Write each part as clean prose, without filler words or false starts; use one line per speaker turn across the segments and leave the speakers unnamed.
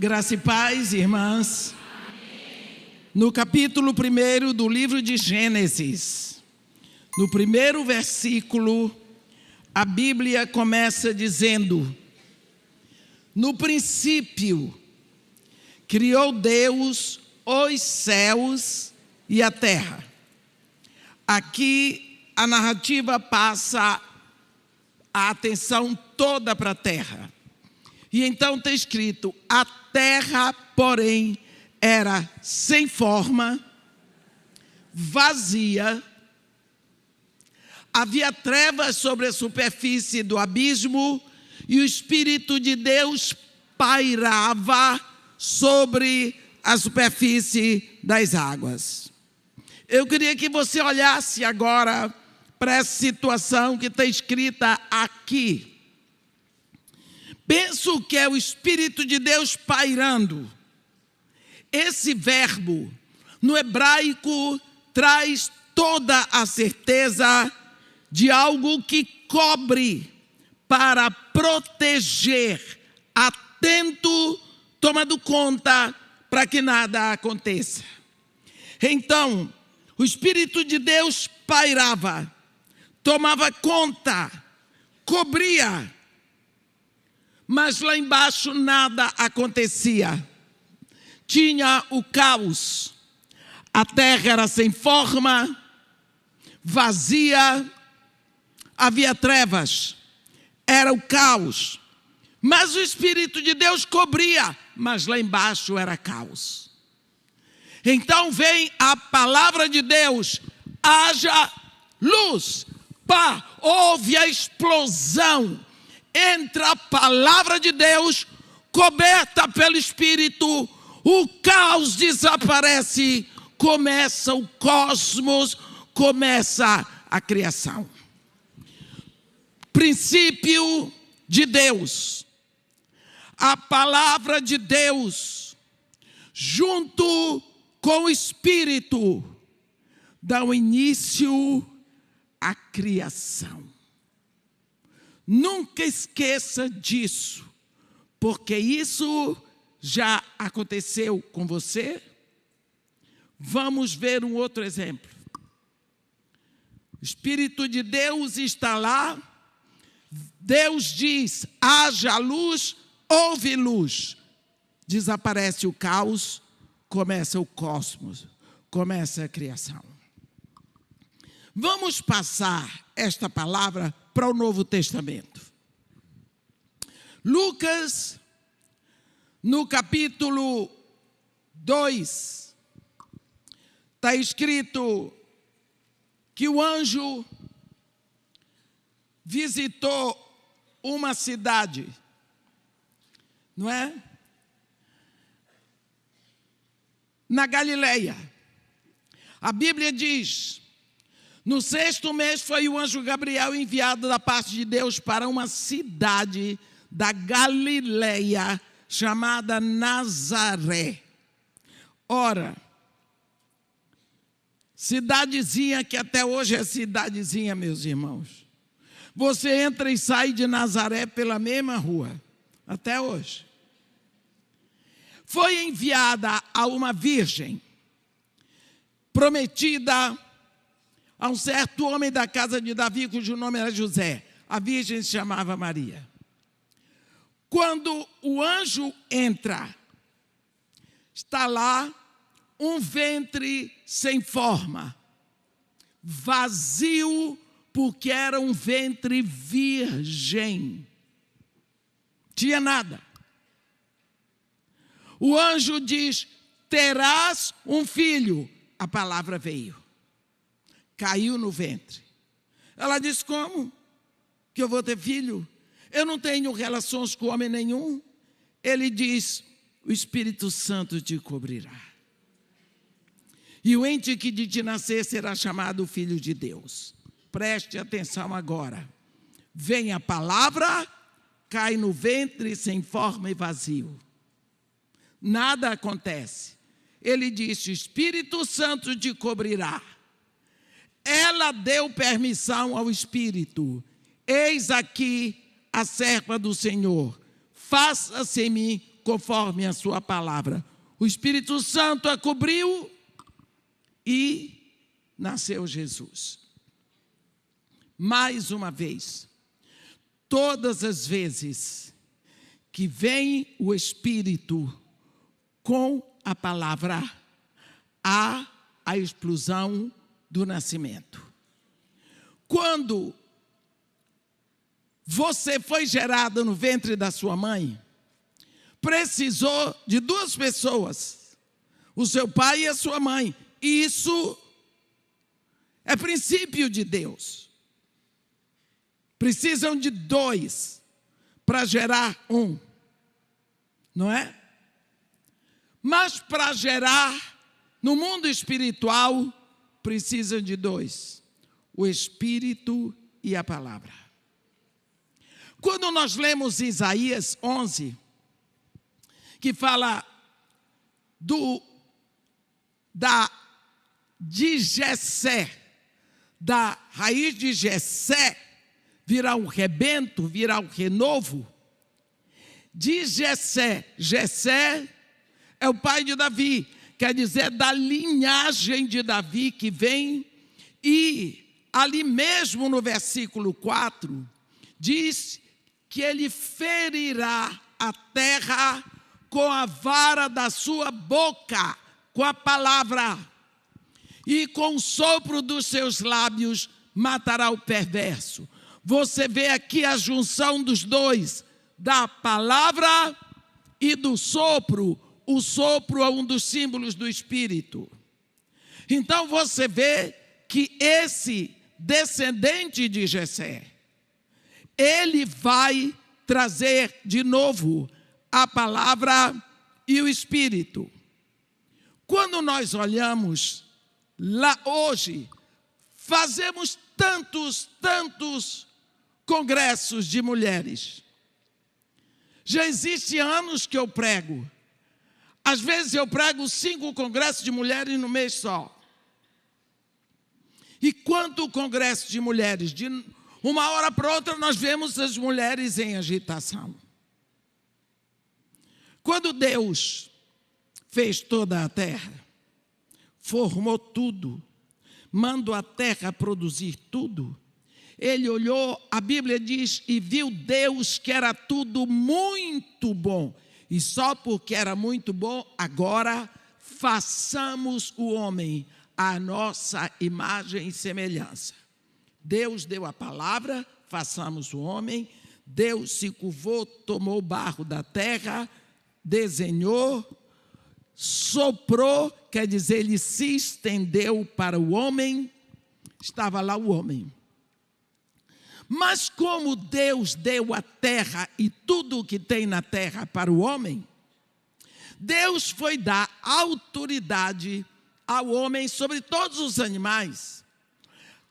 Graça e paz, irmãs. No capítulo 1 do livro de Gênesis, no primeiro versículo, a Bíblia começa dizendo: no princípio, criou Deus os céus e a terra. Aqui a narrativa passa a atenção toda para a terra. E então está escrito: a terra, porém, era sem forma, vazia, havia trevas sobre a superfície do abismo, e o Espírito de Deus pairava sobre a superfície das águas. Eu queria que você olhasse agora para essa situação que está escrita aqui. Penso que é o Espírito de Deus pairando. Esse verbo, no hebraico, traz toda a certeza de algo que cobre, para proteger, atento, tomando conta para que nada aconteça. Então, o Espírito de Deus pairava, tomava conta, cobria, mas lá embaixo nada acontecia. Tinha o caos. A terra era sem forma, vazia, havia trevas. Era o caos. Mas o Espírito de Deus cobria, mas lá embaixo era caos. Então vem a palavra de Deus: haja luz. Pá, houve a explosão. Entra a palavra de Deus, coberta pelo Espírito, o caos desaparece, começa o cosmos, começa a criação. Princípio de Deus, a palavra de Deus, junto com o Espírito, dá o início à criação. Nunca esqueça disso, porque isso já aconteceu com você. Vamos ver um outro exemplo. O Espírito de Deus está lá. Deus diz: haja luz, houve luz. Desaparece o caos, começa o cosmos, começa a criação. Vamos passar esta palavra para o Novo Testamento. Lucas, no capítulo 2, está escrito que o anjo visitou uma cidade, não é? Na Galileia. A Bíblia diz: no 6º mês foi o anjo Gabriel enviado da parte de Deus para uma cidade da Galileia chamada Nazaré. Ora, cidadezinha que até hoje é cidadezinha, meus irmãos. Você entra e sai de Nazaré pela mesma rua, até hoje. Foi enviada a uma virgem, prometida a um certo homem da casa de Davi, cujo nome era José. A virgem se chamava Maria. Quando o anjo entra, está lá um ventre sem forma, vazio, porque era um ventre virgem. Tinha nada. O anjo diz: terás um filho. A palavra veio. Caiu no ventre. Ela disse: como que eu vou ter filho? Eu não tenho relações com homem nenhum. Ele diz: o Espírito Santo te cobrirá. E o ente que de te nascer será chamado Filho de Deus. Preste atenção agora. Vem a palavra, cai no ventre sem forma e vazio. Nada acontece. Ele disse: o Espírito Santo te cobrirá. Ela deu permissão ao Espírito: eis aqui a serva do Senhor, faça-se em mim conforme a sua palavra. O Espírito Santo a cobriu e nasceu Jesus. Mais uma vez, todas as vezes que vem o Espírito com a palavra, há a explosão do nascimento. Quando você foi gerado no ventre da sua mãe, precisou de duas pessoas, o seu pai e a sua mãe. Isso é princípio de Deus. Precisam de dois para gerar um, não é? Mas para gerar no mundo espiritual, precisam de dois: o Espírito e a palavra. Quando nós lemos Isaías 11, que fala de Jessé, da raiz de Jessé, virá um rebento, virá um renovo. De Jessé, Jessé é o pai de Davi, quer dizer, da linhagem de Davi que vem, e ali mesmo no versículo 4, diz que ele ferirá a terra com a vara da sua boca, com a palavra, e com o sopro dos seus lábios matará o perverso. Você vê aqui a junção dos dois, da palavra e do sopro. O sopro é um dos símbolos do Espírito. Então você vê que esse descendente de Jessé, ele vai trazer de novo a palavra e o Espírito. Quando nós olhamos lá hoje, fazemos tantos congressos de mulheres. Já existe anos que eu prego. Às vezes eu prego 5 congressos de mulheres no mês só. E quanto congresso de mulheres? De uma hora para outra nós vemos as mulheres em agitação. Quando Deus fez toda a terra, formou tudo, mandou a terra produzir tudo, ele olhou, a Bíblia diz, e viu Deus que era tudo muito bom. E só porque era muito bom, agora façamos o homem à nossa imagem e semelhança. Deus deu a palavra, façamos o homem. Deus se curvou, tomou o barro da terra, desenhou, soprou, quer dizer, ele se estendeu para o homem, estava lá o homem. Mas como Deus deu a terra e tudo o que tem na terra para o homem, Deus foi dar autoridade ao homem sobre todos os animais.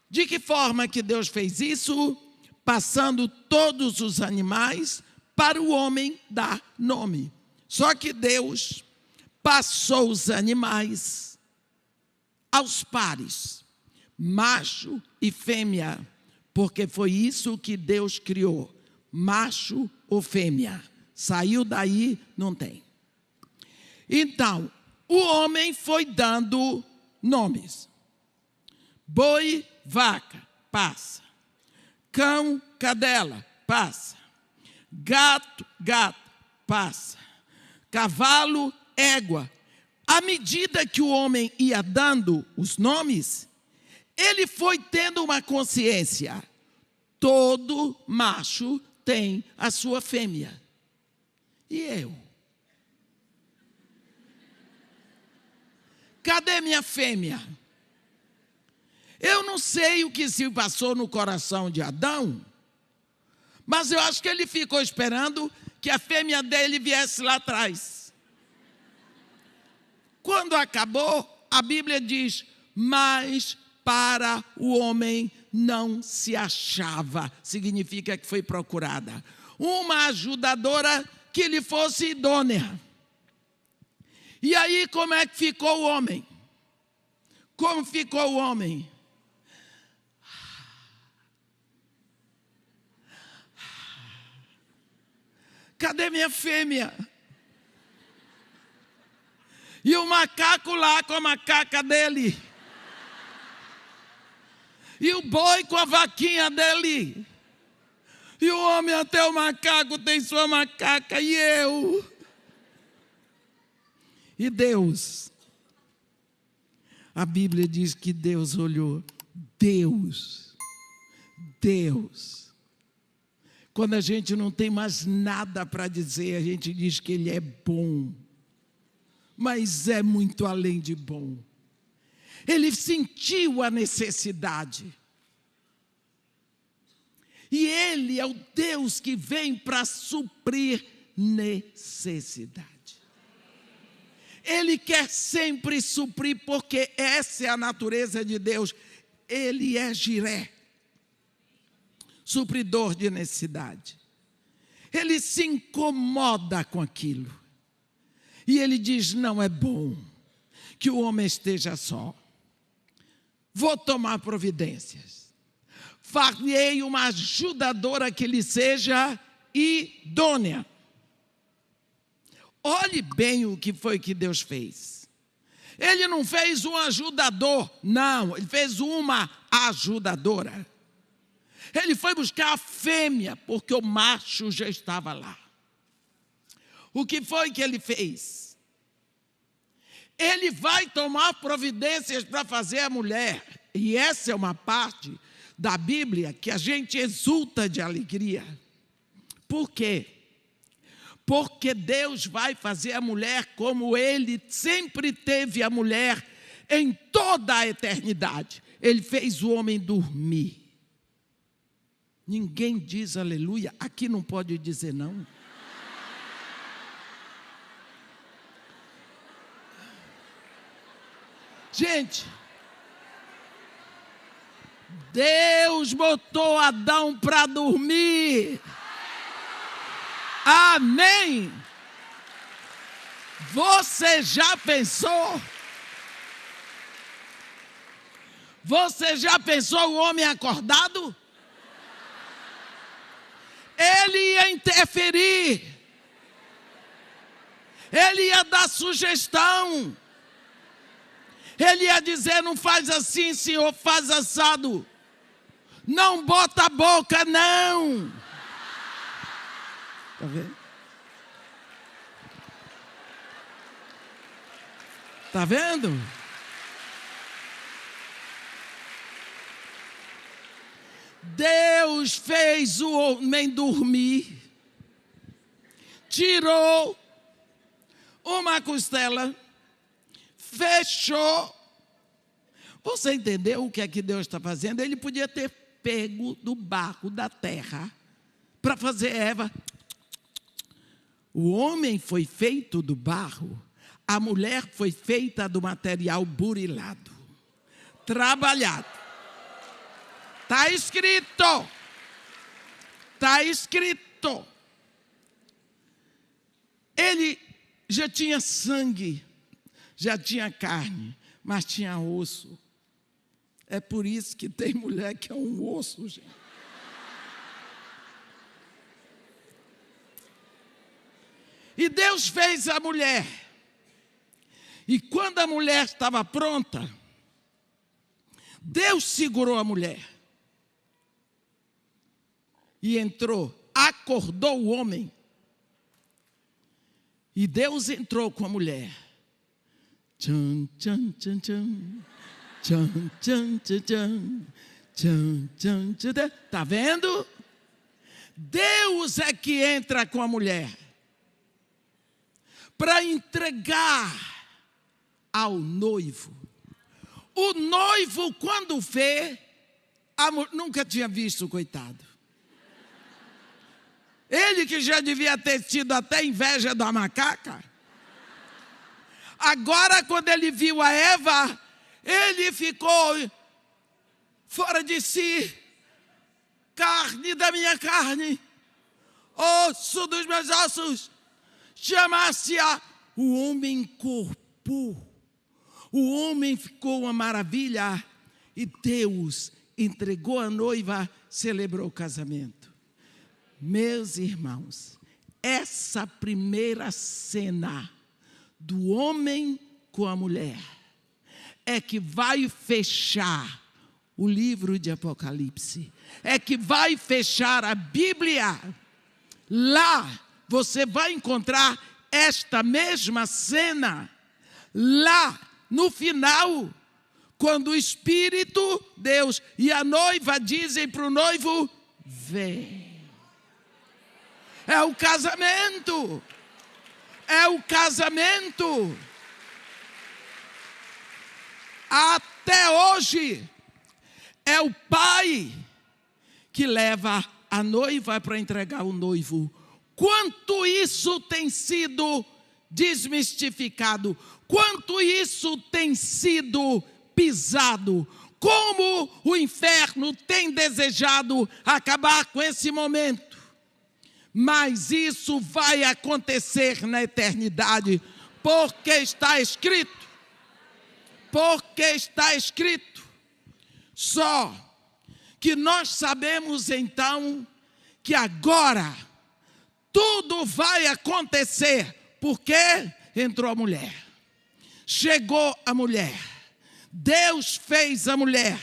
De que forma que Deus fez isso? Passando todos os animais para o homem dar nome. Só que Deus passou os animais aos pares, macho e fêmea, porque foi isso que Deus criou, macho ou fêmea. Saiu daí, não tem. Então, o homem foi dando nomes. Boi, vaca, passa. Cão, cadela, passa. Gato, gata, passa. Cavalo, égua. À medida que o homem ia dando os nomes, ele foi tendo uma consciência. Todo macho tem a sua fêmea. E eu? Cadê minha fêmea? Eu não sei o que se passou no coração de Adão, mas eu acho que ele ficou esperando que a fêmea dele viesse lá atrás. Quando acabou, a Bíblia diz, mas para o homem não se achava, significa que foi procurada uma ajudadora que lhe fosse idônea. E aí como é que ficou o homem? Como ficou o homem? Cadê minha fêmea? E o macaco lá com a macaca dele. E o boi com a vaquinha dele. E o homem até o macaco tem sua macaca. E eu? E Deus? A Bíblia diz que Deus olhou. Deus. Quando a gente não tem mais nada para dizer, a gente diz que Ele é bom. Mas é muito além de bom. Ele sentiu a necessidade. E Ele é o Deus que vem para suprir necessidade. Ele quer sempre suprir, porque essa é a natureza de Deus. Ele é Jiré, supridor de necessidade. Ele se incomoda com aquilo. E ele diz, não é bom que o homem esteja só. Vou tomar providências. Farei uma ajudadora que lhe seja idônea. Olhe bem o que foi que Deus fez. Ele não fez um ajudador, não. Ele fez uma ajudadora. Ele foi buscar a fêmea, porque o macho já estava lá. O que foi que ele fez? Ele vai tomar providências para fazer a mulher. E essa é uma parte da Bíblia que a gente exulta de alegria. Por quê? Porque Deus vai fazer a mulher como Ele sempre teve a mulher em toda a eternidade. Ele fez o homem dormir. Ninguém diz aleluia. Aqui não pode dizer não. Gente, Deus botou Adão para dormir. Amém. Você já pensou? Você já pensou o homem acordado? Ele ia interferir. Ele ia dar sugestão. Ele ia dizer, não faz assim, senhor, faz assado. Não bota a boca, não. Está vendo? Está vendo? Deus fez o homem dormir, tirou uma costela, fechou. Você entendeu o que é que Deus está fazendo? Ele podia ter pego do barro da terra para fazer Eva. O homem foi feito do barro, a mulher foi feita do material burilado, trabalhado. Está escrito. Está escrito. Ele já tinha sangue, já tinha carne, mas tinha osso. É por isso que tem mulher que é um osso, gente. E Deus fez a mulher. E quando a mulher estava pronta, Deus segurou a mulher. E entrou, acordou o homem. E Deus entrou com a mulher. Tchan, tchan, tchan, tchan. Tchan, tchan, tchan, tchan. Tchan, tchan, tchan. Está vendo? Deus é que entra com a mulher para entregar ao noivo. O noivo, quando vê, nunca tinha visto, coitado. Ele que já devia ter tido até inveja da macaca. Agora, quando ele viu a Eva, ele ficou fora de si. Carne da minha carne, osso dos meus ossos. Chamasse-a. O homem incorporou. O homem ficou uma maravilha. E Deus entregou a noiva, celebrou o casamento. Meus irmãos, essa primeira cena do homem com a mulher é que vai fechar o livro de Apocalipse, é que vai fechar a Bíblia. Lá você vai encontrar esta mesma cena. Lá no final, quando o Espírito, Deus e a noiva dizem para o noivo: vem. É o casamento. É o casamento. Até hoje, é o pai que leva a noiva para entregar o noivo. Quanto isso tem sido desmistificado, quanto isso tem sido pisado, como o inferno tem desejado acabar com esse momento. Mas isso vai acontecer na eternidade, porque está escrito. Porque está escrito. Só que nós sabemos então que agora tudo vai acontecer, porque entrou a mulher, chegou a mulher, Deus fez a mulher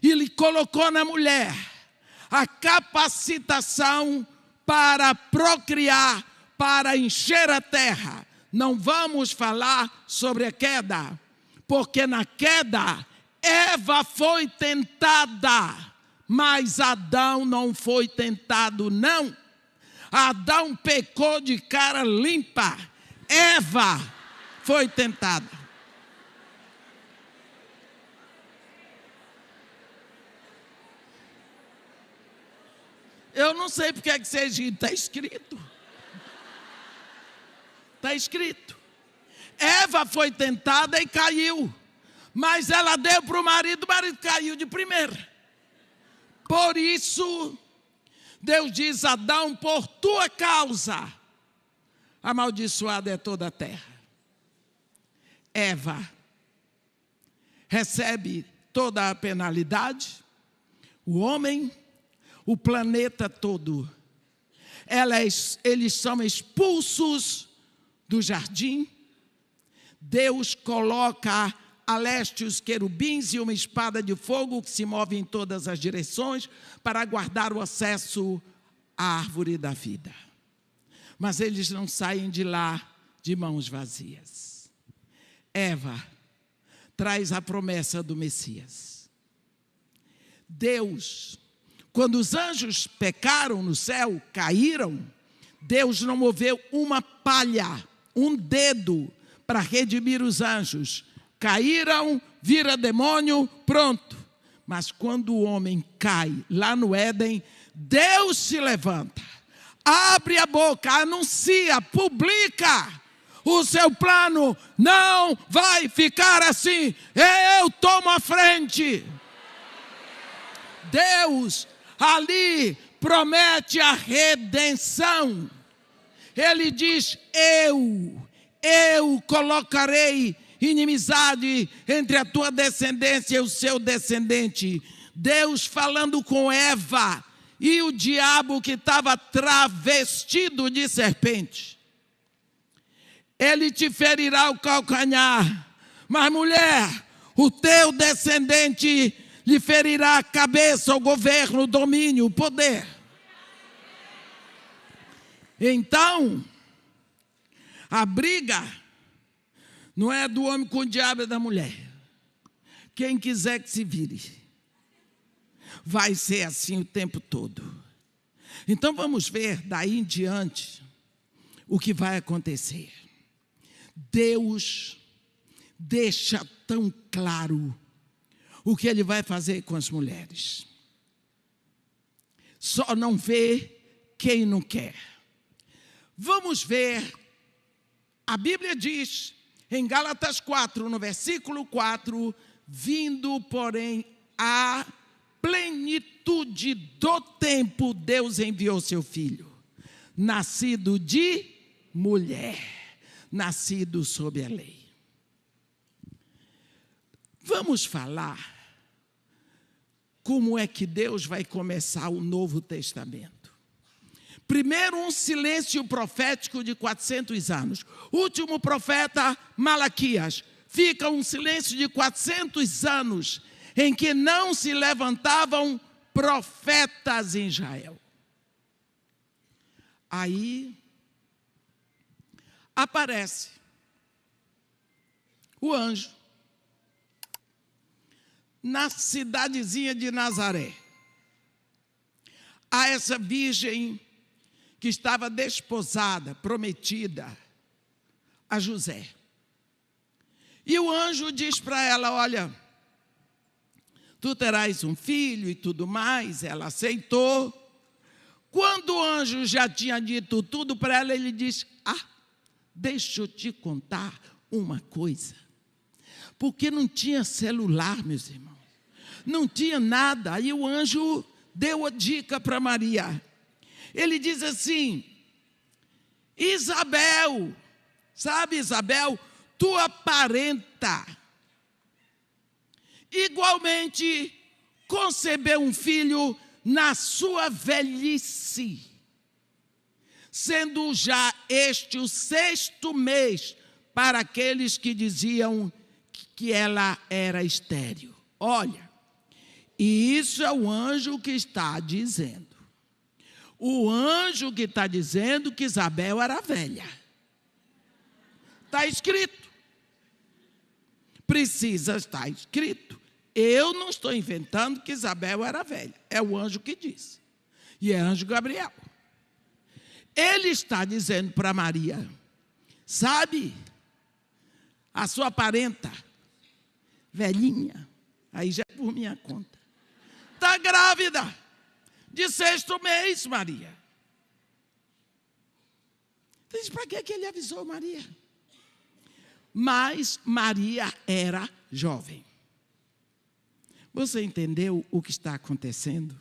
e lhe colocou na mulher a capacitação para procriar, para encher a terra. Não vamos falar sobre a queda, porque na queda Eva foi tentada, mas Adão não foi tentado, não. Adão pecou de cara limpa, Eva foi tentada. Eu não sei porque é que vocês riem, está escrito. Está escrito. Eva foi tentada e caiu, mas ela deu para o marido caiu de primeira. Por isso, Deus diz: Adão, por tua causa, amaldiçoada é toda a terra. Eva recebe toda a penalidade, o homem, o planeta todo. Eles são expulsos do jardim. Deus coloca a leste os querubins e uma espada de fogo que se move em todas as direções para guardar o acesso à árvore da vida. Mas eles não saem de lá de mãos vazias. Eva traz a promessa do Messias. Deus, quando os anjos pecaram no céu, caíram, Deus não moveu uma palha, um dedo para redimir os anjos. Caíram, vira demônio, pronto. Mas quando o homem cai lá no Éden, Deus se levanta, abre a boca, anuncia, publica o seu plano. Não vai ficar assim, eu tomo a frente. Deus ali promete a redenção. Ele diz: eu colocarei inimizade entre a tua descendência e o seu descendente. Deus falando com Eva e o diabo que estava travestido de serpente. Ele te ferirá o calcanhar, mas mulher, o teu descendente lhe ferirá a cabeça, o governo, o domínio, o poder. Então, a briga não é do homem com o diabo, é da mulher. Quem quiser que se vire. Vai ser assim o tempo todo. Então vamos ver daí em diante o que vai acontecer. Deus deixa tão claro o que Ele vai fazer com as mulheres. Só não vê quem não quer. Vamos ver, a Bíblia diz em Gálatas 4, no versículo 4, vindo, porém, a plenitude do tempo, Deus enviou seu Filho, nascido de mulher, nascido sob a lei. Vamos falar como é que Deus vai começar o Novo Testamento. Primeiro, um silêncio profético de 400 anos. Último profeta, Malaquias. fica um silêncio de 400 anos, em que não se levantavam profetas em Israel. Aí aparece o anjo na cidadezinha de Nazaré, a essa virgem que estava desposada, prometida a José. E o anjo diz para ela: olha, tu terás um filho e tudo mais. Ela aceitou. Quando o anjo já tinha dito tudo para ela, ele diz: deixa eu te contar uma coisa. Porque não tinha celular, meus irmãos. Não tinha nada. Aí o anjo deu a dica para Maria. Ele diz assim: Isabel, sabe Isabel, tua parenta, igualmente concebeu um filho na sua velhice, sendo já este o 6º mês para aqueles que diziam que ela era estéril. Olha, e isso é o anjo que está dizendo. O anjo que está dizendo que Isabel era velha. Está escrito. Precisa estar escrito. Eu não estou inventando que Isabel era velha. É o anjo que diz. E é anjo Gabriel. Ele está dizendo para Maria: sabe, a sua parenta, velhinha, aí já é por minha conta, está grávida de 6º mês, Maria. Diz, para que ele avisou Maria? Mas Maria era jovem. Você entendeu o que está acontecendo?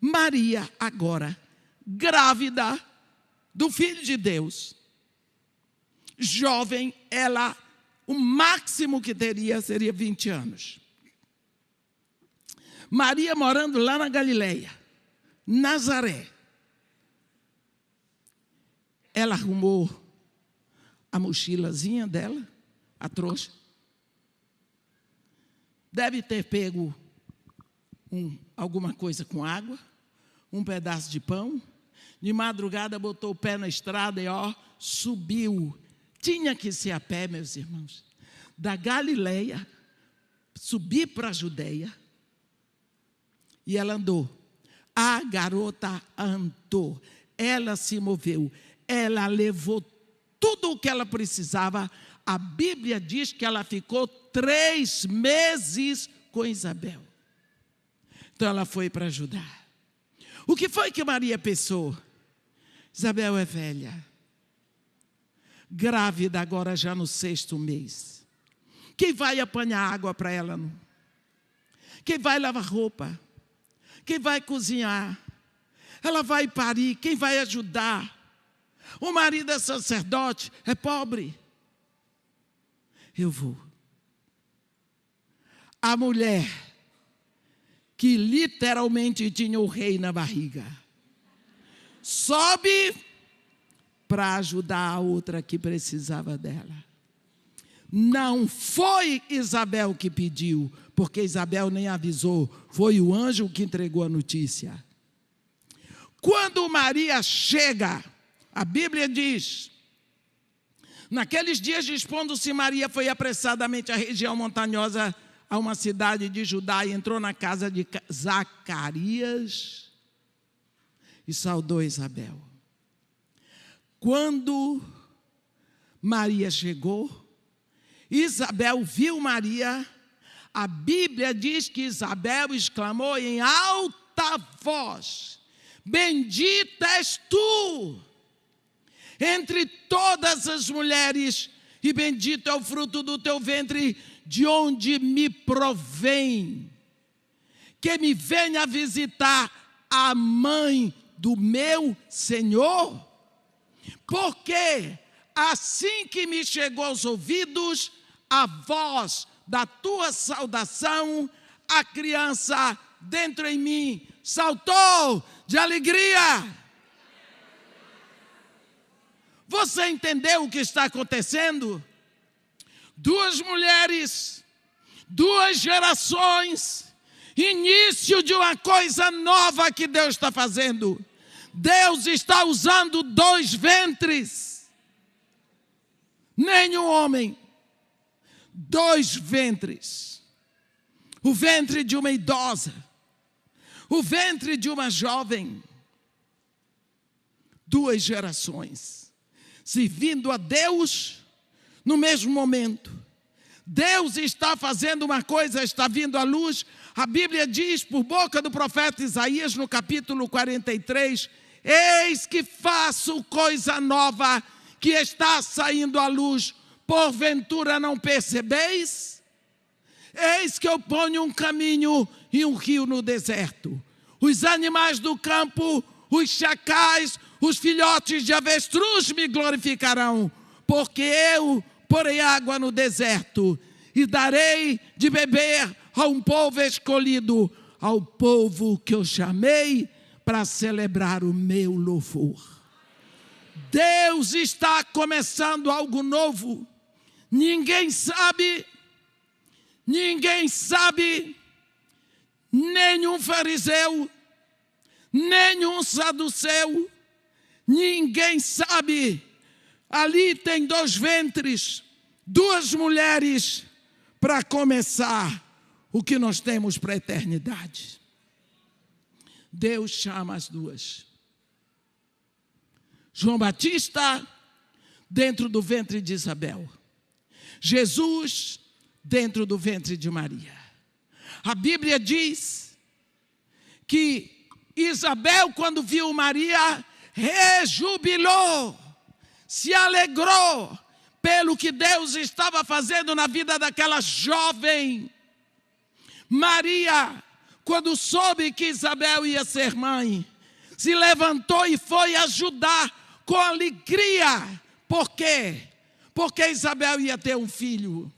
Maria agora, grávida do Filho de Deus, jovem, ela, o máximo que teria seria 20 anos. Maria morando lá na Galileia, Nazaré. Ela arrumou a mochilazinha dela, a trouxa. Deve ter pego alguma coisa com água, um pedaço de pão. De madrugada botou o pé na estrada e subiu. Tinha que ser a pé, meus irmãos. Da Galileia, subir para a Judeia. E ela andou. A garota andou. Ela se moveu. Ela levou tudo o que ela precisava. A Bíblia diz que ela ficou 3 meses com Isabel. Então ela foi para ajudar. O que foi que Maria pensou? Isabel é velha. Grávida agora já no 6º mês. Quem vai apanhar água para ela? Quem vai lavar roupa? Quem vai cozinhar? Ela vai parir, quem vai ajudar? O marido é sacerdote, é pobre. Eu vou. A mulher que literalmente tinha o rei na barriga, sobe para ajudar a outra que precisava dela. Não foi Isabel que pediu, porque Isabel nem avisou, foi o anjo que entregou a notícia. Quando Maria chega, a Bíblia diz: naqueles dias, dispondo-se Maria, foi apressadamente à região montanhosa, a uma cidade de Judá, e entrou na casa de Zacarias e saudou Isabel. Quando Maria chegou, Isabel viu Maria. A Bíblia diz que Isabel exclamou em alta voz: bendita és tu entre todas as mulheres, e bendito é o fruto do teu ventre, de onde me provém. Que me venha visitar a mãe do meu Senhor. Porque assim que me chegou aos ouvidos a voz da tua saudação, a criança dentro em mim saltou de alegria. Você entendeu o que está acontecendo? 2 mulheres, 2 gerações, início de uma coisa nova que Deus está fazendo. Deus está usando 2 ventres. Nenhum homem. 2 ventres. O ventre de uma idosa. O ventre de uma jovem. 2 gerações. Servindo a Deus no mesmo momento. Deus está fazendo uma coisa, está vindo à luz. A Bíblia diz, por boca do profeta Isaías, no capítulo 43, eis que faço coisa nova que está saindo à luz. Porventura não percebeis? Eis que eu ponho um caminho e um rio no deserto. Os animais do campo, os chacais, os filhotes de avestruz me glorificarão, porque eu porei água no deserto e darei de beber a um povo escolhido, ao povo que eu chamei para celebrar o meu louvor. Deus está começando algo novo. Ninguém sabe, nenhum fariseu, nenhum saduceu, ninguém sabe. Ali tem 2 ventres, 2 mulheres para começar o que nós temos para a eternidade. Deus chama as 2. João Batista dentro do ventre de Isabel. Jesus dentro do ventre de Maria. A Bíblia diz que Isabel, quando viu Maria, rejubilou, se alegrou pelo que Deus estava fazendo na vida daquela jovem. Maria, quando soube que Isabel ia ser mãe, se levantou e foi ajudar com alegria. Por quê? Porque Isabel ia ter um filho.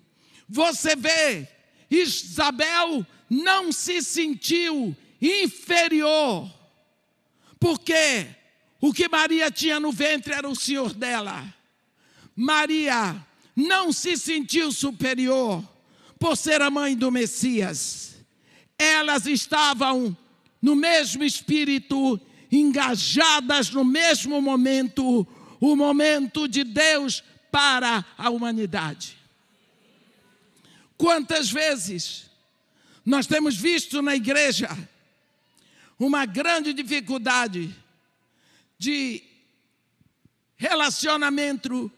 Você vê, Isabel não se sentiu inferior, porque o que Maria tinha no ventre era o Senhor dela. Maria não se sentiu superior por ser a mãe do Messias. Elas estavam no mesmo espírito, engajadas no mesmo momento, o momento de Deus para a humanidade. Quantas vezes nós temos visto na igreja uma grande dificuldade de relacionamento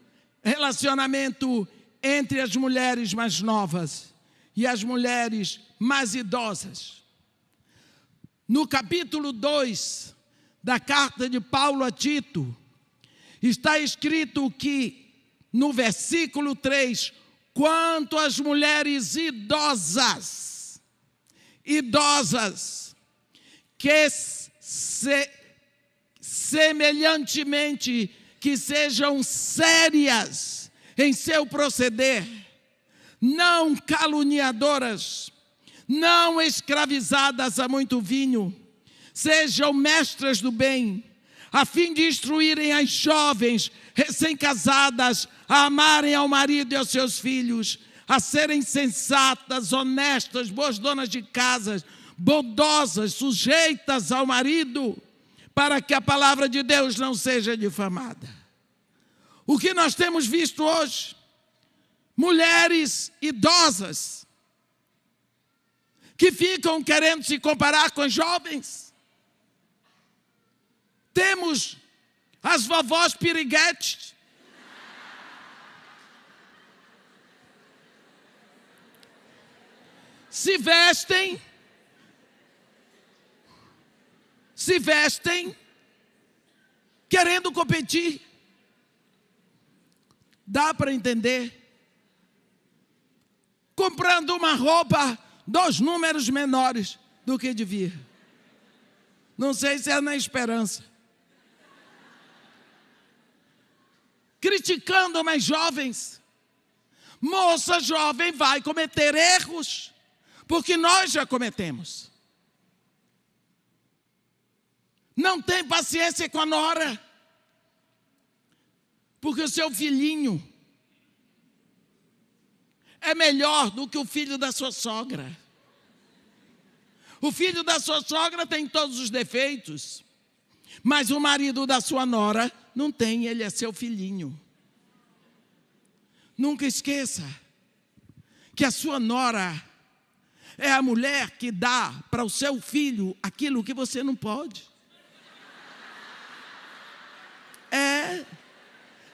entre as mulheres mais novas e as mulheres mais idosas. No capítulo 2 da carta de Paulo a Tito, está escrito que, no versículo 3, quanto às mulheres idosas, que semelhantemente que sejam sérias em seu proceder, não caluniadoras, não escravizadas a muito vinho, sejam mestras do bem, a fim de instruírem as jovens recém-casadas a amarem ao marido e aos seus filhos, a serem sensatas, honestas, boas donas de casas, bondosas, sujeitas ao marido, para que a palavra de Deus não seja difamada. O que nós temos visto hoje? Mulheres idosas que ficam querendo se comparar com as jovens. Temos as vovós piriguetes. Se vestem querendo competir. Dá para entender? Comprando uma roupa 2 números menores do que devia. Não sei se é na esperança. Criticando mais jovens. Moça jovem vai cometer erros, porque nós já cometemos. Não tem paciência com a nora, porque o seu filhinho é melhor do que o filho da sua sogra. O filho da sua sogra tem todos os defeitos, mas o marido da sua nora não tem, ele é seu filhinho. Nunca esqueça que a sua nora é a mulher que dá para o seu filho aquilo que você não pode.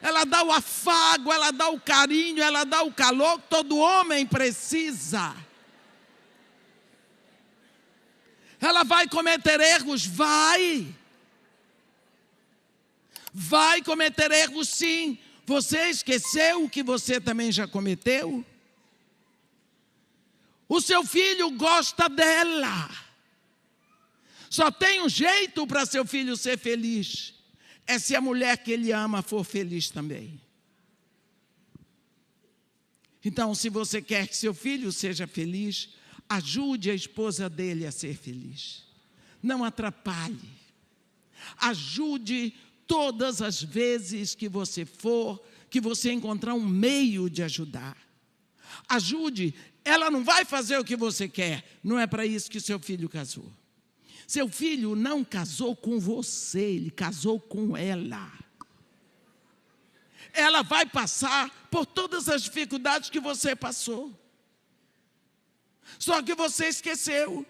Ela dá o afago, ela dá o carinho, ela dá o calor que todo homem precisa. Ela vai cometer erros? Vai. Vai cometer erros, sim. Você esqueceu o que você também já cometeu? O seu filho gosta dela. Só tem um jeito para seu filho ser feliz. É se a mulher que ele ama for feliz também. Então, se você quer que seu filho seja feliz, ajude a esposa dele a ser feliz. Não atrapalhe. Ajude todas as vezes que você for, que você encontrar um meio de ajudar. Ajude. Ela não vai fazer o que você quer. Não é para isso que seu filho casou. Seu filho não casou com você, ele casou com ela. Ela vai passar por todas as dificuldades que você passou. Só que você esqueceu.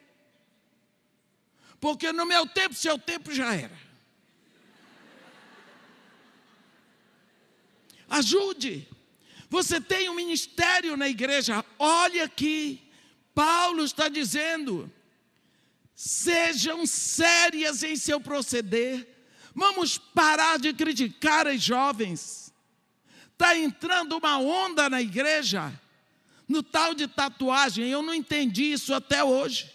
Porque no meu tempo, seu tempo já era. Ajude. Você tem um ministério na igreja. Olha aqui, Paulo está dizendo: sejam sérias em seu proceder. Vamos parar de criticar as jovens. Está entrando uma onda na igreja, no tal de tatuagem. Eu não entendi isso até hoje.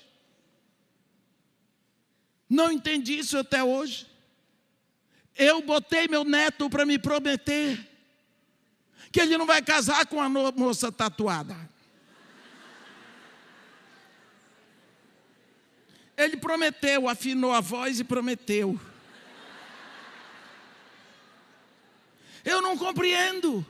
Não entendi isso até hoje. Eu botei meu neto para me prometer que ele não vai casar com a moça tatuada. Ele prometeu, afinou a voz e prometeu. Eu não compreendo.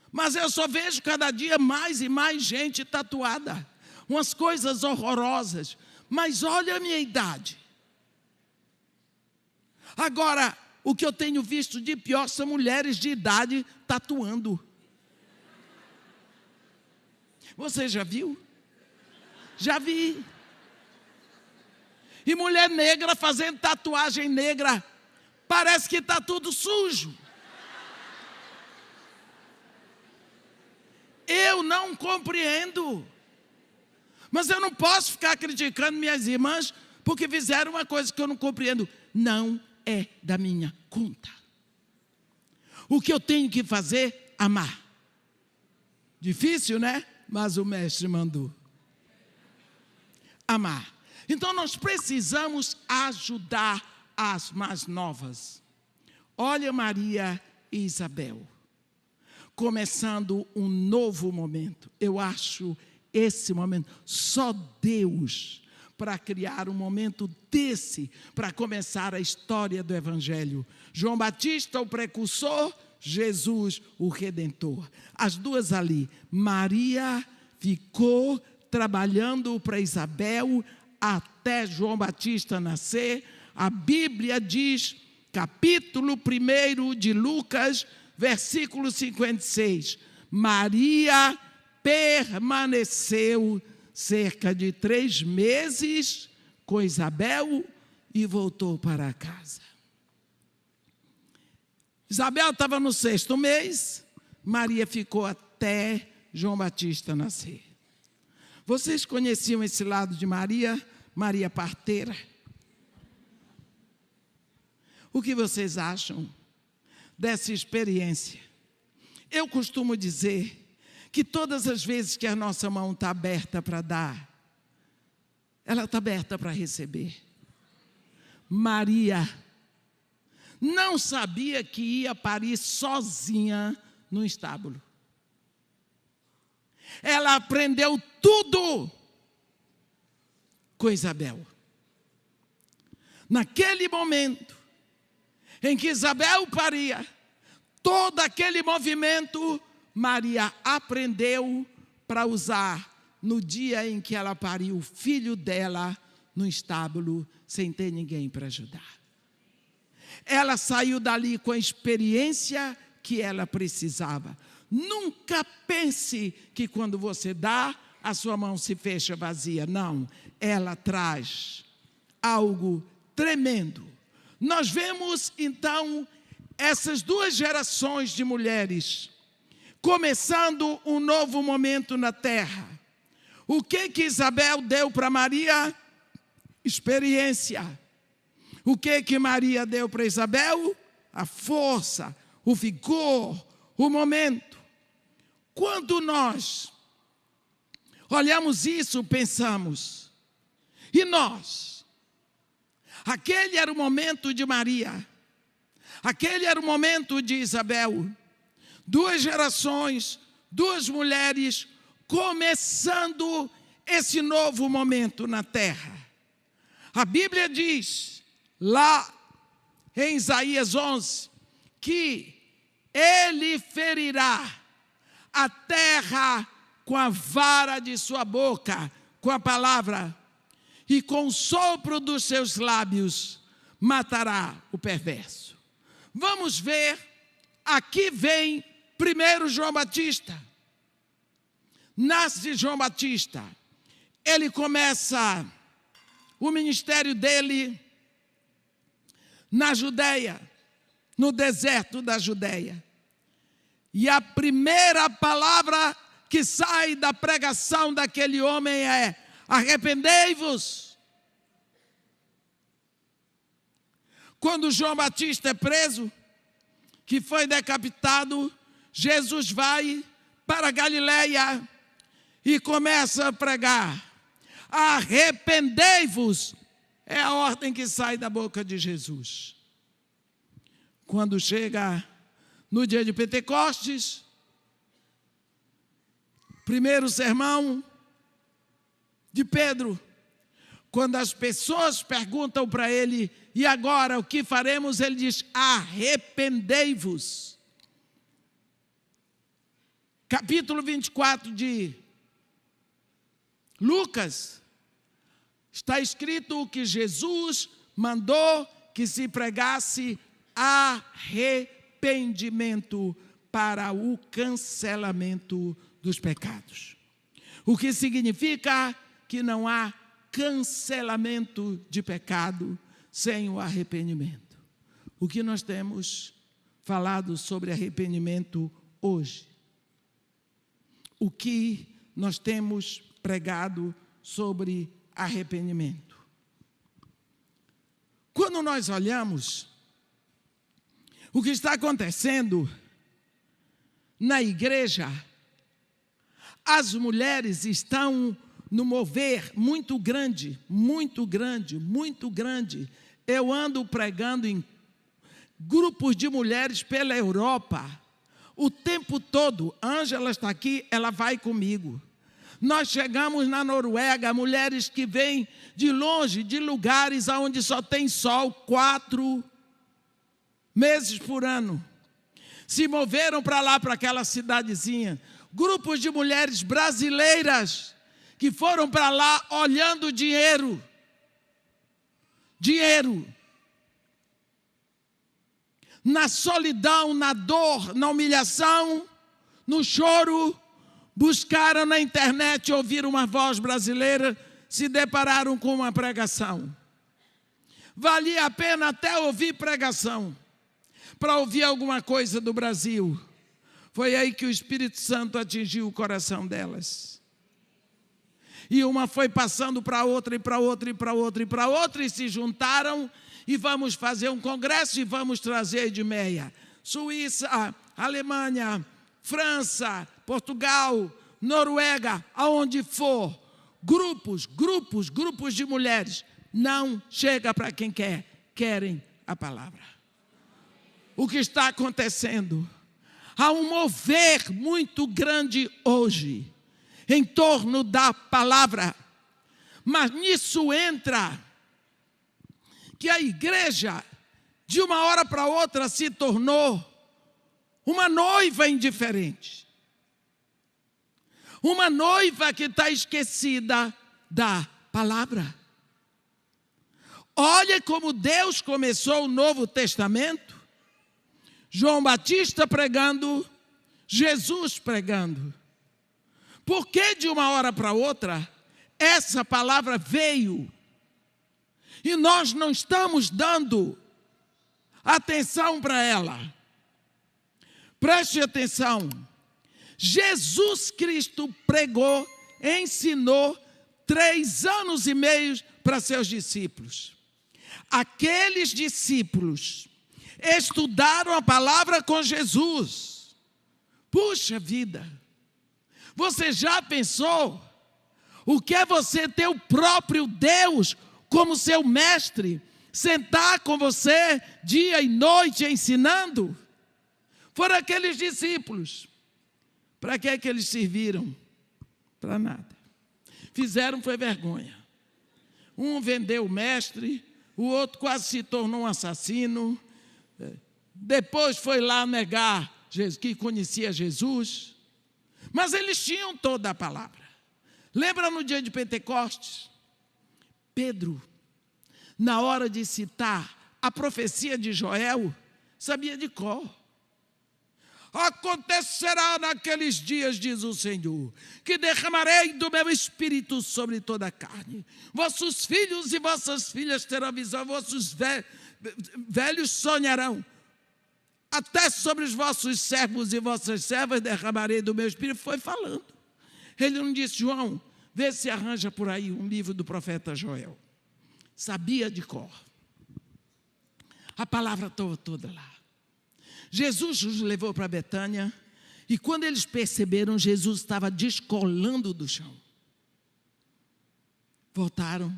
Mas eu só vejo cada dia mais e mais gente tatuada. Umas coisas horrorosas. Mas olha a minha idade. Agora, o que eu tenho visto de pior são mulheres de idade tatuando. Você já viu? Já vi. E mulher negra fazendo tatuagem negra. Parece que está tudo sujo. Eu não compreendo. Mas eu não posso ficar criticando minhas irmãs porque fizeram uma coisa que eu não compreendo. Não é da minha conta. O que eu tenho que fazer? Amar. Difícil, né? Mas o mestre mandou. Amar. Então nós precisamos ajudar as mais novas. Olha Maria e Isabel, começando um novo momento. Eu acho esse momento, só Deus para criar um momento desse, para começar a história do Evangelho. João Batista, o precursor, Jesus, o Redentor. As duas ali. Maria ficou trabalhando para Isabel até João Batista nascer. A Bíblia diz, capítulo 1 de Lucas, versículo 56. Maria permaneceu cerca de 3 meses com Isabel e voltou para casa. Isabel estava no 6º mês, Maria ficou até João Batista nascer. Vocês conheciam esse lado de Maria? Maria parteira. O que vocês acham dessa experiência? Eu costumo dizer que todas as vezes que a nossa mão está aberta para dar, ela está aberta para receber. Maria não sabia que ia parir sozinha no estábulo. Ela aprendeu tudo com Isabel. Naquele momento em que Isabel paria, todo aquele movimento Maria aprendeu para usar no dia em que ela pariu o filho dela no estábulo, sem ter ninguém para ajudar. Ela saiu dali com a experiência que ela precisava. Nunca pense que quando você dá, a sua mão se fecha vazia. Não, ela traz algo tremendo. Nós vemos, então, essas duas gerações de mulheres começando um novo momento na terra. O que Isabel deu para Maria? Experiência. O que Maria deu para Isabel? A força, o vigor, o momento. Quando nós olhamos isso, pensamos, e nós? Aquele era o momento de Maria, aquele era o momento de Isabel. Duas gerações, duas mulheres começando esse novo momento na terra. A Bíblia diz, lá em Isaías 11, que ele ferirá a terra com a vara de sua boca, com a palavra, e com o sopro dos seus lábios matará o perverso. Vamos ver, aqui vem primeiro João Batista. Nasce João Batista. Ele começa o ministério dele na Judeia, no deserto da Judeia. E a primeira palavra que sai da pregação daquele homem é: arrependei-vos. Quando João Batista é preso, que foi decapitado, Jesus vai para Galileia e começa a pregar. Arrependei-vos, é a ordem que sai da boca de Jesus. Quando chega no dia de Pentecostes, primeiro sermão de Pedro, quando as pessoas perguntam para ele, e agora o que faremos? Ele diz, arrependei-vos. Capítulo 24 de Lucas, está escrito que Jesus mandou que se pregasse arrependimento para o cancelamento dos pecados. O que significa que não há cancelamento de pecado sem o arrependimento. O que nós temos falado sobre arrependimento hoje? O que nós temos pregado sobre arrependimento? Quando nós olhamos o que está acontecendo na igreja, as mulheres estão no mover muito grande, muito grande, muito grande. Eu ando pregando em grupos de mulheres pela Europa o tempo todo. Ângela está aqui, ela vai comigo. Nós chegamos na Noruega, mulheres que vêm de longe, de lugares onde só tem sol 4 meses por ano. Se moveram para lá, para aquela cidadezinha. Grupos de mulheres brasileiras que foram para lá olhando dinheiro. Dinheiro. Na solidão, na dor, na humilhação, no choro, buscaram na internet ouvir uma voz brasileira, se depararam com uma pregação. Valia a pena até ouvir pregação, para ouvir alguma coisa do Brasil. Foi aí que o Espírito Santo atingiu o coração delas. E uma foi passando para outra, e para outra, e para outra, e para outra, e se juntaram, e vamos fazer um congresso, e vamos trazer a Edmeia. Suíça, Alemanha, França, Portugal, Noruega, aonde for. Grupos de mulheres. Não chega para quem quer, querem a palavra. O que está acontecendo? Há um mover muito grande hoje em torno da palavra. Mas nisso entra que a igreja, de uma hora para outra, se tornou uma noiva indiferente. Uma noiva que está esquecida da palavra. Olha como Deus começou o Novo Testamento. João Batista pregando, Jesus pregando. Por que de uma hora para outra, essa palavra veio? E nós não estamos dando atenção para ela. Preste atenção. Jesus Cristo pregou, ensinou 3 anos e meio para seus discípulos. Aqueles discípulos estudaram a palavra com Jesus. Puxa vida! Você já pensou o que é você ter o próprio Deus como seu mestre, sentar com você dia e noite ensinando? Foram aqueles discípulos. Para que é que eles serviram? Para nada. Fizeram foi vergonha. Um vendeu o mestre, o outro quase se tornou um assassino. Depois foi lá negar que conhecia Jesus. Mas eles tinham toda a palavra. Lembra no dia de Pentecostes? Pedro, na hora de citar a profecia de Joel, sabia de cor. Acontecerá naqueles dias, diz o Senhor, que derramarei do meu espírito sobre toda a carne. Vossos filhos e vossas filhas terão visão, vossos velhos sonharão. Até sobre os vossos servos e vossas servas derramarei do meu espírito. Foi falando. Ele não disse, João, vê se arranja por aí um livro do profeta Joel. Sabia de cor. A palavra estava toda lá. Jesus os levou para Betânia. E quando eles perceberam, Jesus estava descolando do chão. Voltaram.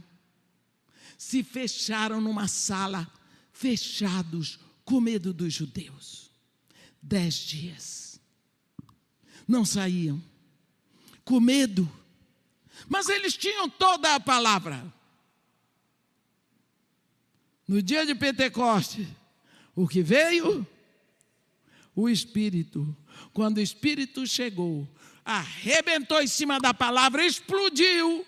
Se fecharam numa sala, fechados, com medo dos judeus. 10 dias. Não saíam. Com medo. Mas eles tinham toda a palavra. No dia de Pentecostes, o que veio? O Espírito. Quando o Espírito chegou, arrebentou em cima da palavra, explodiu.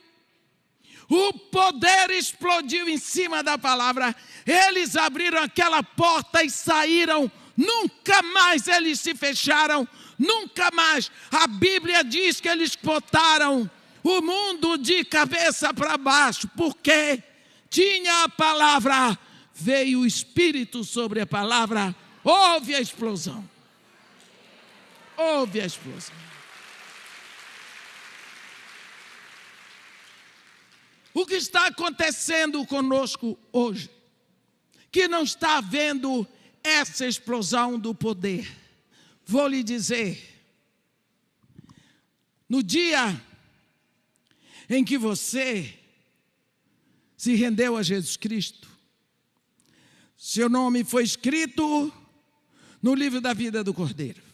O poder explodiu em cima da palavra. Eles abriram aquela porta e saíram. Nunca mais eles se fecharam. Nunca mais. A Bíblia diz que eles botaram o mundo de cabeça para baixo. Porque tinha a palavra. Veio o Espírito sobre a palavra. Houve a explosão. Houve a explosão. O que está acontecendo conosco hoje? Que não está havendo essa explosão do poder. Vou lhe dizer, no dia em que você se rendeu a Jesus Cristo, seu nome foi escrito no livro da vida do Cordeiro.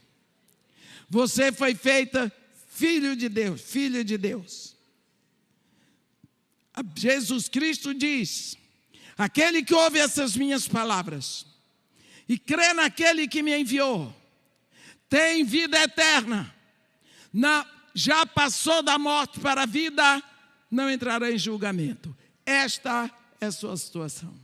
Você foi feita filho de Deus, filho de Deus. Jesus Cristo diz, aquele que ouve essas minhas palavras e crê naquele que me enviou, tem vida eterna. Já passou da morte para a vida, não entrará em julgamento. Esta é a sua situação.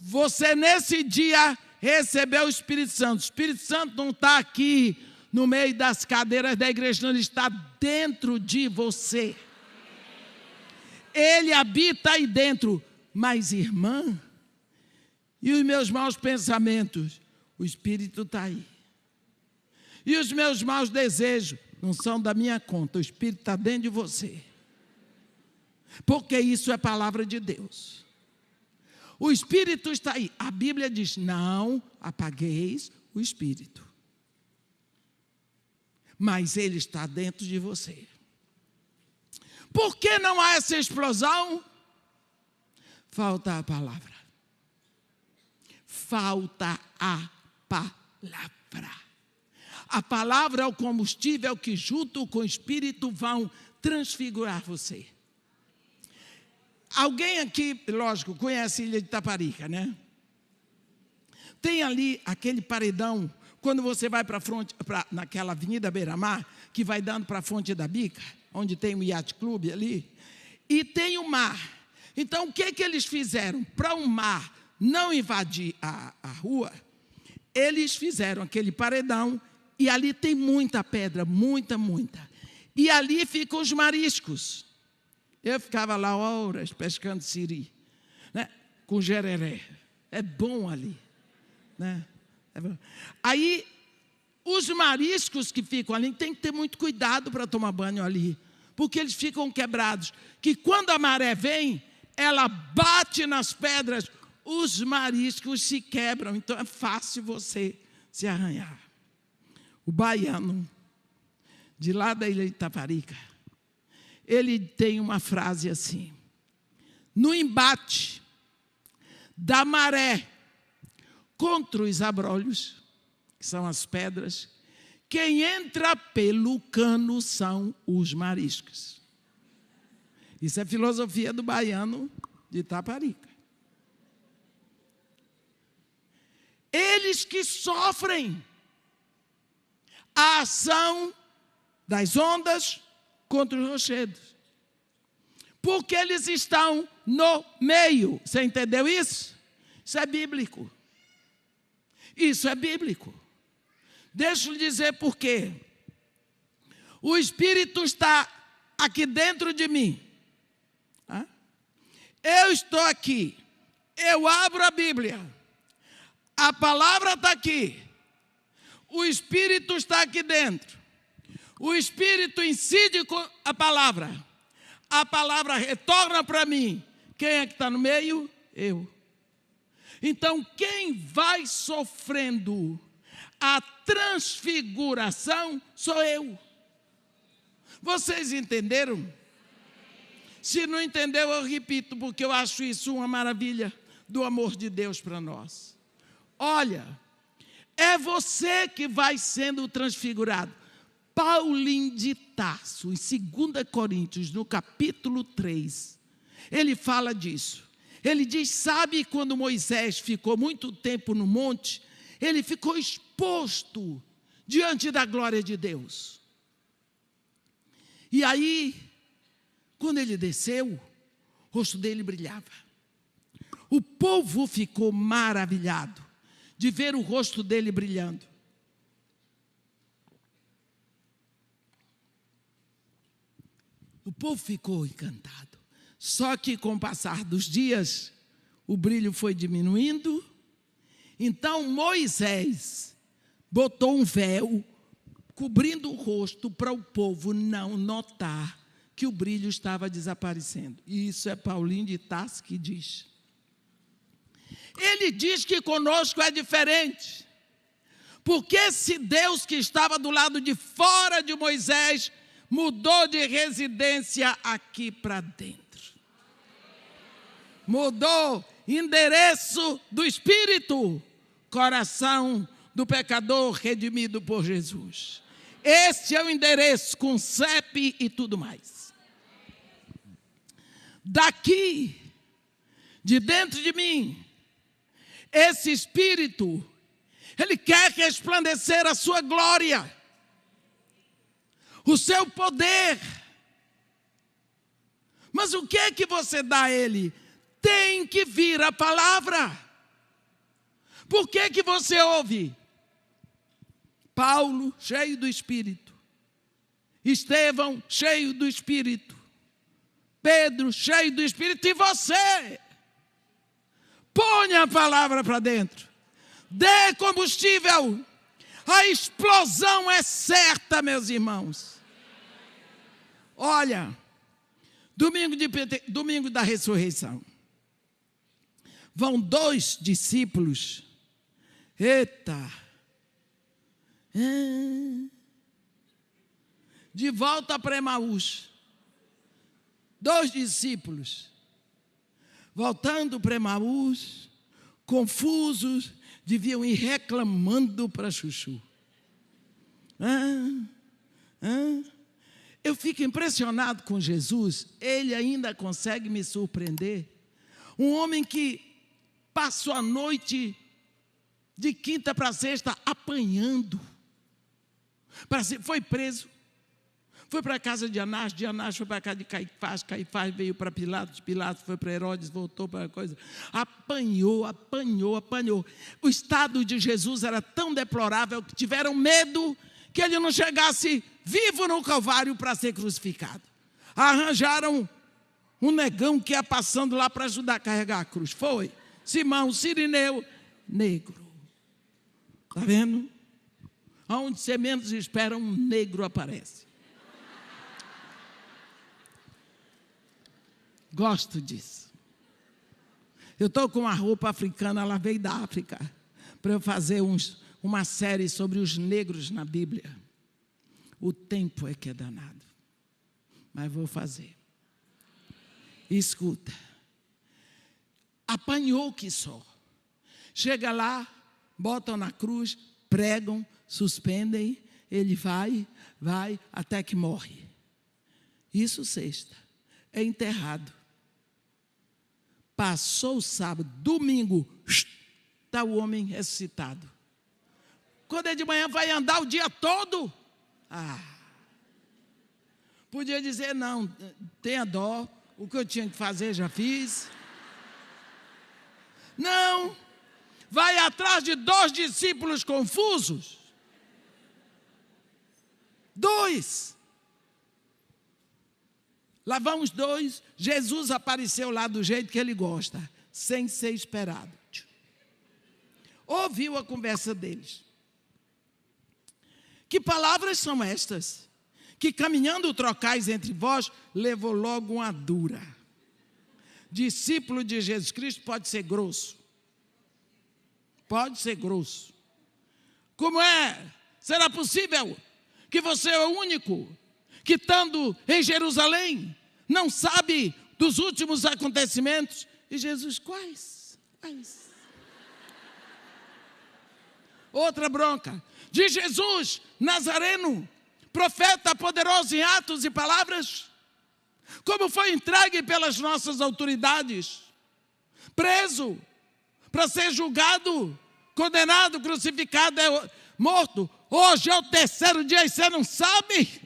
Você nesse dia recebeu o Espírito Santo. O Espírito Santo não está aqui no meio das cadeiras da igreja, não, ele está dentro de você. Ele habita aí dentro. Mas, irmã, e os meus maus pensamentos? O Espírito está aí. E os meus maus desejos? Não são da minha conta. O Espírito está dentro de você. Porque isso é palavra de Deus. O Espírito está aí. A Bíblia diz, não apagueis o Espírito. Mas ele está dentro de você. Por que não há essa explosão? Falta a palavra. Falta a palavra. A palavra é o combustível que junto com o Espírito vão transfigurar você. Alguém aqui, lógico, conhece a Ilha de Taparica, né? Tem ali aquele paredão quando você vai para frente, naquela Avenida Beira-Mar, que vai dando para a Fonte da Bica, onde tem o Yacht Club ali, e tem o mar. Então, o que eles fizeram? Para o mar não invadir a rua, eles fizeram aquele paredão, e ali tem muita pedra, muita. E ali ficam os mariscos. Eu ficava lá horas pescando siri, né? Com jereré. É bom ali, né? É bom. Aí, os mariscos que ficam ali, tem que ter muito cuidado para tomar banho ali, porque eles ficam quebrados. Que quando a maré vem, ela bate nas pedras, os mariscos se quebram. Então, é fácil você se arranhar. O baiano, de lá da ilha de Itaparica, ele tem uma frase assim: no embate da maré contra os abrolhos, que são as pedras, quem entra pelo cano são os mariscos. Isso é filosofia do baiano de Itaparica. Eles que sofrem a ação das ondas contra os rochedos, porque eles estão no meio. Você entendeu isso? Isso é bíblico. Isso é bíblico. Deixa eu lhe dizer por quê. O Espírito está aqui dentro de mim. Eu estou aqui. Eu abro a Bíblia. A palavra está aqui. O Espírito está aqui dentro. O Espírito incide com a palavra. A palavra retorna para mim. Quem é que está no meio? Eu. Então, quem vai sofrendo a transfiguração sou eu. Vocês entenderam? Se não entendeu, eu repito, porque eu acho isso uma maravilha do amor de Deus para nós. Olha, é você que vai sendo transfigurado. Paulinho de Tarso, em 2 Coríntios, no capítulo 3, ele fala disso. Ele diz, sabe quando Moisés ficou muito tempo no monte, ele ficou exposto diante da glória de Deus. E aí, quando ele desceu, o rosto dele brilhava. O povo ficou maravilhado de ver o rosto dele brilhando. O povo ficou encantado. Só que com o passar dos dias, o brilho foi diminuindo. Então Moisés botou um véu cobrindo o rosto para o povo não notar que o brilho estava desaparecendo. E isso é Paulinho de Tarso que diz. Ele diz que conosco é diferente. Porque esse Deus que estava do lado de fora de Moisés mudou de residência aqui para dentro. Mudou endereço do Espírito, coração do pecador redimido por Jesus. Este é o endereço com CEP e tudo mais. Daqui, de dentro de mim, esse Espírito, ele quer resplandecer a sua glória, o seu poder. Mas o que é que você dá a ele? Tem que vir a palavra. Por que que você ouve? Paulo, cheio do Espírito. Estevão, cheio do Espírito. Pedro, cheio do Espírito. E você? Ponha a palavra para dentro. Dê combustível. A explosão é certa, meus irmãos. Olha, domingo da ressurreição. Vão 2 discípulos. De volta para Emaús. 2 discípulos. Voltando para Emaús, confusos, deviam ir reclamando para Chuchu. Eu fico impressionado com Jesus. Ele ainda consegue me surpreender. Um homem que passou a noite de quinta para sexta, apanhando. Foi preso. Foi para a casa de Anás foi para a casa de Caifás veio para Pilatos foi para Herodes, voltou para a coisa. Apanhou. O estado de Jesus era tão deplorável que tiveram medo que ele não chegasse vivo no Calvário para ser crucificado. Arranjaram um negão que ia passando lá para ajudar a carregar a cruz. Foi Simão, Cirineu, negro. Está vendo? Onde você menos espera, um negro aparece. Gosto disso. Eu estou com uma roupa africana, ela veio da África, para eu fazer uma série sobre os negros na Bíblia. O tempo é que é danado, mas vou fazer. Escuta. Apanhou que só. Chega lá, botam na cruz, pregam, suspendem, ele vai, até que morre. Isso sexta. É enterrado. Passou o sábado, domingo, está o homem ressuscitado. Quando é de manhã, vai andar o dia todo. Podia dizer, não, tenha dó, o que eu tinha que fazer já fiz. Não, vai atrás de 2 discípulos confusos. 2. Lá vão os 2, Jesus apareceu lá do jeito que ele gosta, sem ser esperado. Ouviu a conversa deles. Que palavras são estas? Que caminhando trocais entre vós, levou logo uma dura. Discípulo de Jesus Cristo pode ser grosso. Pode ser grosso. Como é? Será possível que você é o único que, estando em Jerusalém, não sabe dos últimos acontecimentos? E Jesus, quais? Outra bronca. De Jesus Nazareno, profeta poderoso em atos e palavras, como foi entregue pelas nossas autoridades, preso, para ser julgado, condenado, crucificado, morto. Hoje é o 3º dia e você não sabe?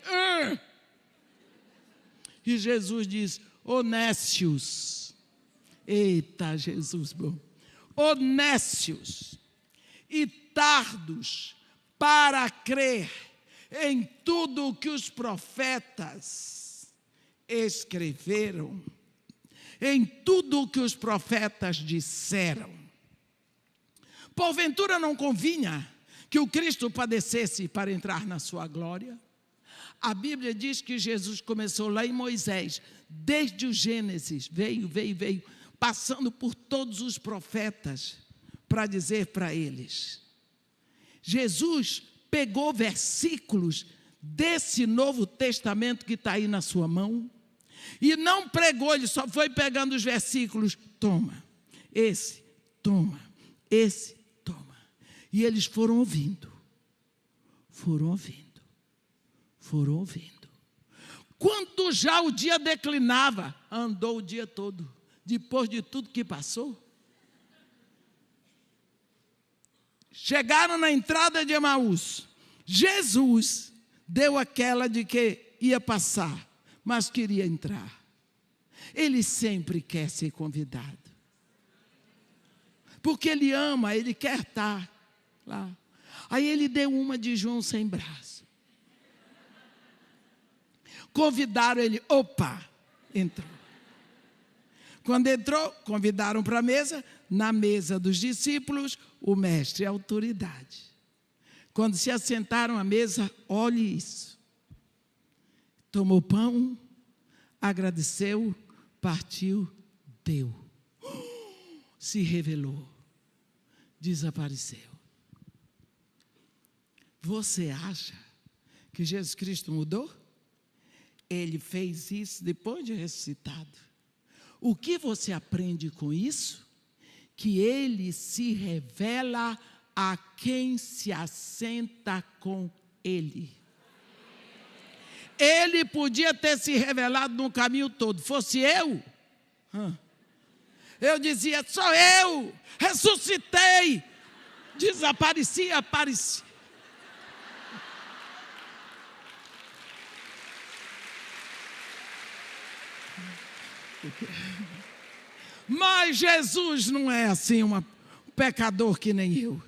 E Jesus diz, honécios. Eita, Jesus bom. Honécios e tardos para crer em tudo o que os profetas escreveram, em tudo o que os profetas disseram. Porventura não convinha que o Cristo padecesse para entrar na sua glória? A Bíblia diz que Jesus começou lá em Moisés, desde o Gênesis, veio, passando por todos os profetas, para dizer para eles. Jesus pegou versículos desse Novo Testamento que está aí na sua mão, e não pregou, ele só foi pegando os versículos, toma, esse, toma, esse, toma. E eles foram ouvindo. Quando já o dia declinava, andou o dia todo, depois de tudo que passou. Chegaram na entrada de Emaús. Jesus deu aquela de que ia passar, mas queria entrar. Ele sempre quer ser convidado. Porque ele ama, ele quer estar lá. Aí ele deu uma de João sem braço. Convidaram ele, entrou. Quando entrou, convidaram para a mesa. Na mesa dos discípulos, o mestre é a autoridade. Quando se assentaram à mesa, olhe isso. Tomou pão, agradeceu, partiu, deu. Se revelou, desapareceu. Você acha que Jesus Cristo mudou? Ele fez isso depois de ressuscitado. O que você aprende com isso? Que ele se revela a quem se assenta com ele. Ele podia ter se revelado no caminho todo. Fosse eu dizia, sou eu, ressuscitei. Desaparecia, aparecia. Mas Jesus não é assim um pecador que nem eu.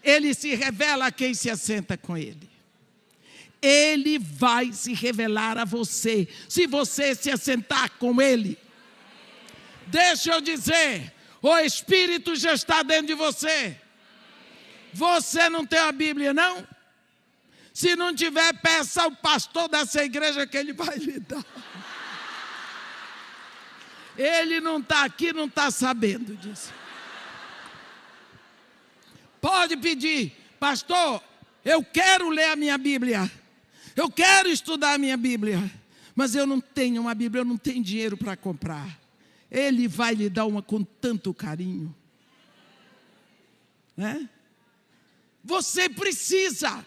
Ele se revela a quem se assenta com ele. Ele vai se revelar a você, se você se assentar com ele. Deixa eu dizer, o Espírito já está dentro de você. Você não tem a Bíblia, não? Se não tiver, peça ao pastor dessa igreja que ele vai lhe dar. Ele não está aqui, não está sabendo disso. Pode pedir, pastor, eu quero ler a minha Bíblia. Eu quero estudar a minha Bíblia. Mas eu não tenho uma Bíblia, eu não tenho dinheiro para comprar. Ele vai lhe dar uma com tanto carinho. Né? Você precisa.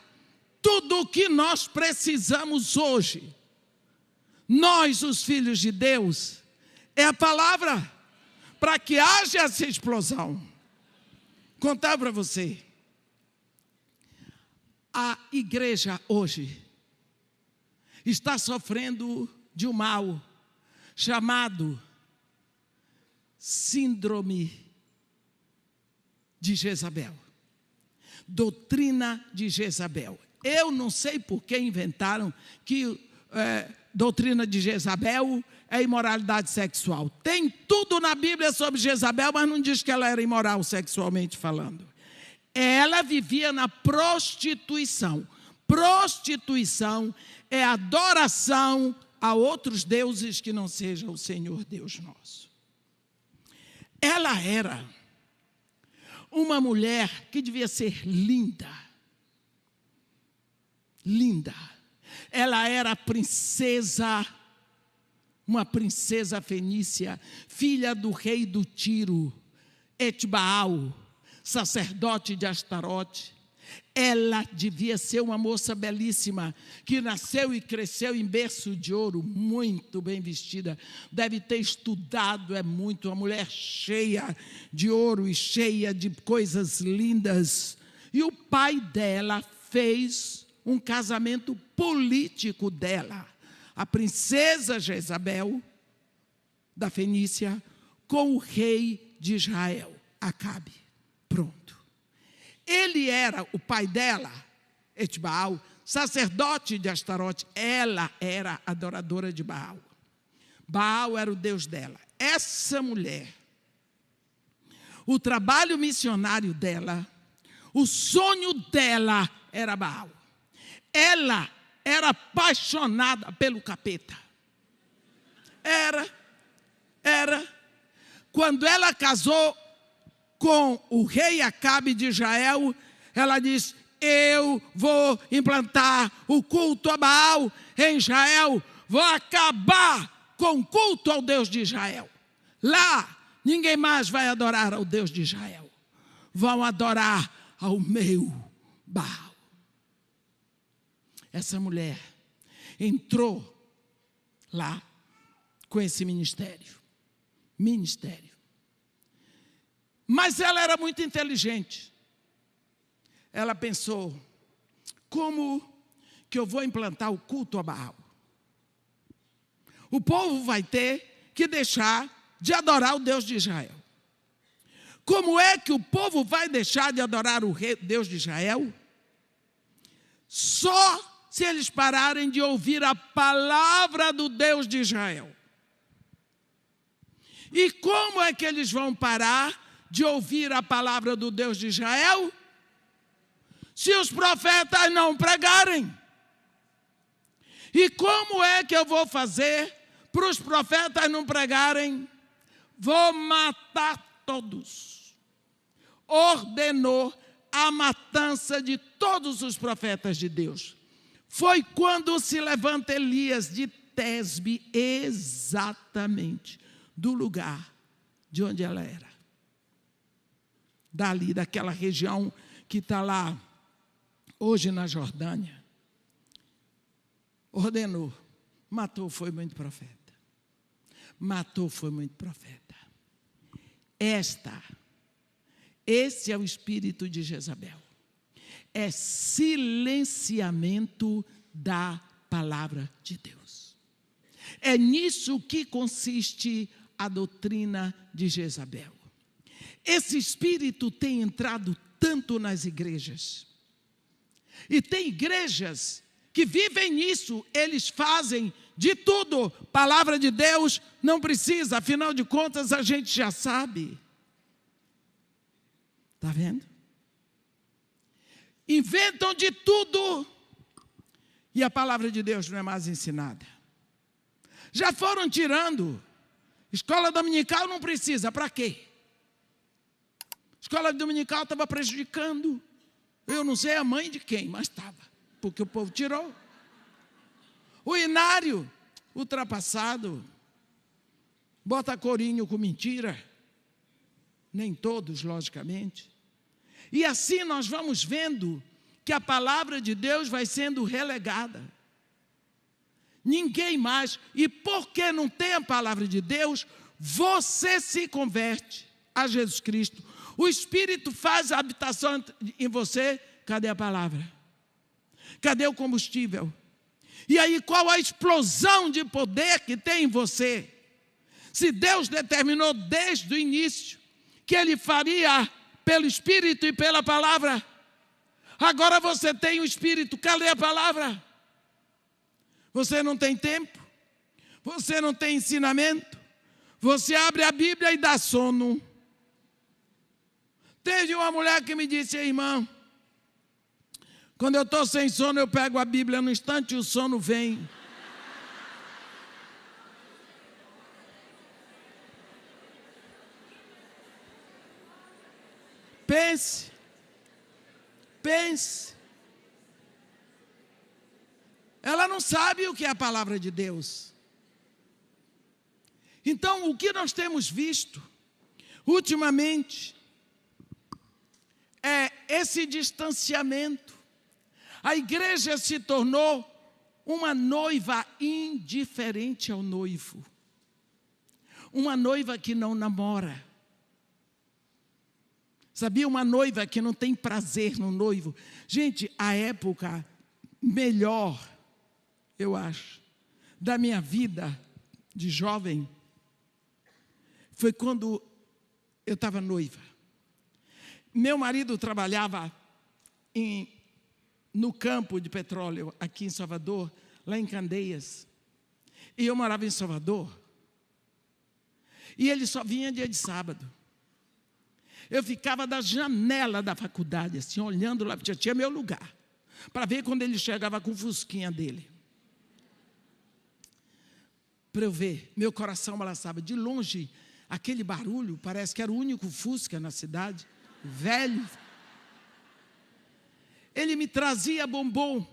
Tudo o que nós precisamos hoje, nós, os filhos de Deus, é a palavra, para que haja essa explosão. Contar para você, a igreja hoje está sofrendo de um mal chamado síndrome de Jezabel, doutrina de Jezabel. Eu não sei por que inventaram que doutrina de Jezabel é imoralidade sexual. Tem tudo na Bíblia sobre Jezabel, mas não diz que ela era imoral sexualmente falando. Ela vivia na prostituição. Prostituição é adoração a outros deuses que não seja o Senhor Deus nosso. Ela era uma mulher que devia ser linda. Linda. Ela era princesa, uma princesa fenícia, filha do rei do Tiro, Etbaal, sacerdote de Astarote. Ela devia ser uma moça belíssima, que nasceu e cresceu em berço de ouro, muito bem vestida. Deve ter estudado, muito, uma mulher cheia de ouro e cheia de coisas lindas. E o pai dela fez um casamento político dela, a princesa Jezabel, da Fenícia, com o rei de Israel, Acabe. Pronto. Ele era, o pai dela, Etbaal, sacerdote de Astarote. Ela era adoradora de Baal. Baal era o deus dela. Essa mulher, o trabalho missionário dela, o sonho dela era Baal. Ela era apaixonada pelo capeta. Era. Quando ela casou com o rei Acabe de Israel, ela disse: eu vou implantar o culto a Baal em Israel, vou acabar com o culto ao Deus de Israel. Lá, ninguém mais vai adorar ao Deus de Israel. Vão adorar ao meu Baal. Essa mulher entrou lá com esse ministério. Mas ela era muito inteligente. Ela pensou: como que eu vou implantar o culto a Baal? O povo vai ter que deixar de adorar o Deus de Israel. Como é que o povo vai deixar de adorar o Deus de Israel? Só se eles pararem de ouvir a palavra do Deus de Israel. E como é que eles vão parar de ouvir a palavra do Deus de Israel? Se os profetas não pregarem. E como é que eu vou fazer para os profetas não pregarem? Vou matar todos. Ordenou a matança de todos os profetas de Deus. Foi quando se levanta Elias de Tesbe, exatamente do lugar de onde ela era. Dali, daquela região que está lá, hoje na Jordânia. Ordenou, matou, foi muito profeta. Matou, foi muito profeta. Esta Esse é o espírito de Jezabel. É silenciamento da palavra de Deus. É nisso que consiste a doutrina de Jezabel. Esse espírito tem entrado tanto nas igrejas. E tem igrejas que vivem nisso, eles fazem de tudo. Palavra de Deus não precisa, afinal de contas a gente já sabe. Está vendo? Inventam de tudo e a palavra de Deus não é mais ensinada. Já foram tirando. Escola dominical não precisa, para quê? Escola dominical estava prejudicando. Eu não sei a mãe de quem, mas estava, porque o povo tirou. O inário, ultrapassado, bota corinho com mentira. Nem todos, logicamente. E assim nós vamos vendo que a palavra de Deus vai sendo relegada. Ninguém mais. E porque não tem a palavra de Deus, você se converte a Jesus Cristo. O Espírito faz a habitação em você. Cadê a palavra? Cadê o combustível? E aí qual a explosão de poder que tem em você? Se Deus determinou desde o início que Ele faria pelo Espírito e pela palavra, agora você tem o Espírito, cadê a palavra? Você não tem tempo, você não tem ensinamento, você abre a Bíblia e dá sono. Teve uma mulher que me disse: irmã, quando eu estou sem sono, eu pego a Bíblia, no instante o sono vem. Pense. Ela não sabe o que é a palavra de Deus. Então, o que nós temos visto ultimamente é esse distanciamento. A igreja se tornou uma noiva indiferente ao noivo. Uma noiva que não namora. Sabia? Uma noiva que não tem prazer no noivo. Gente, a época melhor, eu acho, da minha vida de jovem, foi quando eu estava noiva. Meu marido trabalhava no campo de petróleo, aqui em Salvador, lá em Candeias. E eu morava em Salvador. E ele só vinha dia de sábado. Eu ficava da janela da faculdade, assim, olhando lá, já tinha meu lugar, para ver quando ele chegava com o fusquinha dele. Para eu ver, meu coração balançava. De longe, aquele barulho, parece que era o único fusca na cidade, velho. Ele me trazia bombom,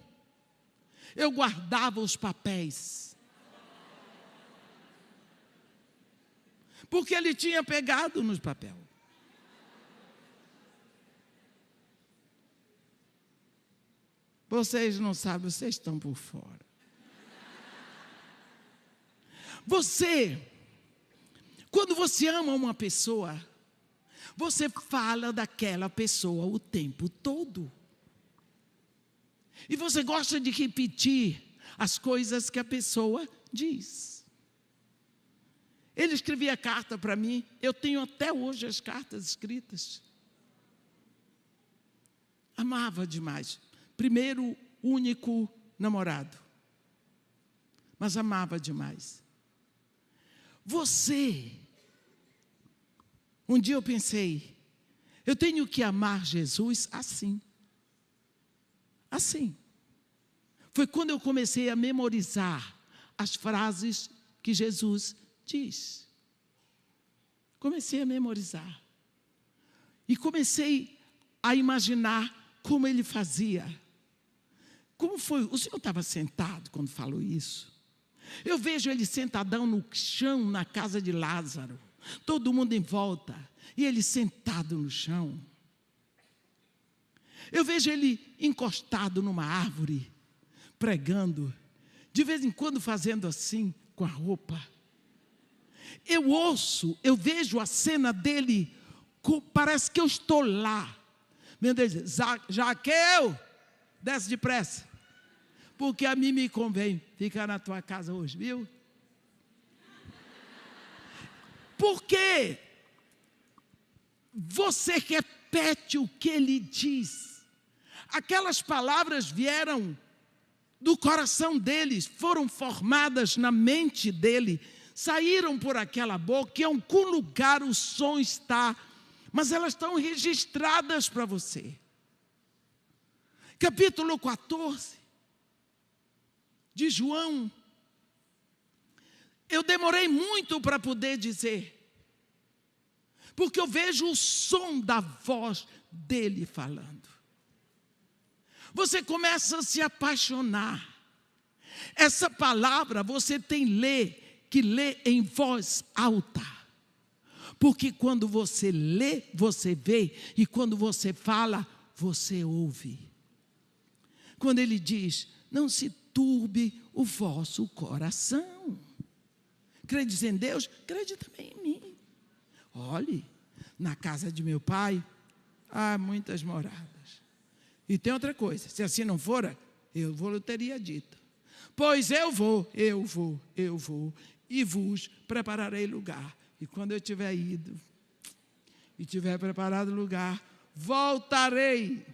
eu guardava os papéis, porque ele tinha pegado nos papéis. Vocês não sabem, vocês estão por fora. Quando você ama uma pessoa, você fala daquela pessoa o tempo todo. E você gosta de repetir as coisas que a pessoa diz. Ele escrevia carta para mim, eu tenho até hoje as cartas escritas. Amava demais. Primeiro, único namorado. Mas amava demais. Um dia eu pensei, eu tenho que amar Jesus assim. Assim. Foi quando eu comecei a memorizar as frases que Jesus diz. Comecei a memorizar. E comecei a imaginar como ele fazia. Como foi? O senhor estava sentado quando falou isso? Eu vejo ele sentadão no chão na casa de Lázaro. Todo mundo em volta. E ele sentado no chão. Eu vejo ele encostado numa árvore, pregando. De vez em quando fazendo assim com a roupa. Eu vejo a cena dele Parece que eu estou lá. Meu Deus, Zaqueu, desce depressa, porque a mim me convém ficar na tua casa hoje, viu? Porque você repete o que ele diz. Aquelas palavras vieram do coração deles, foram formadas na mente dele, saíram por aquela boca, em algum lugar o som está, mas elas estão registradas para você. Capítulo 14 de João. Eu demorei muito para poder dizer, porque eu vejo o som da voz dele falando. Você começa a se apaixonar. Essa palavra você tem que ler em voz alta. Porque quando você lê, você vê, e quando você fala, você ouve. Quando ele diz, não se turbe o vosso coração. Credes em Deus? Crede também em mim. Olhe, na casa de meu pai há muitas moradas. E tem outra coisa, se assim não fora, eu teria dito. Pois eu vou, e vos prepararei lugar. E quando eu tiver ido, e tiver preparado lugar, voltarei.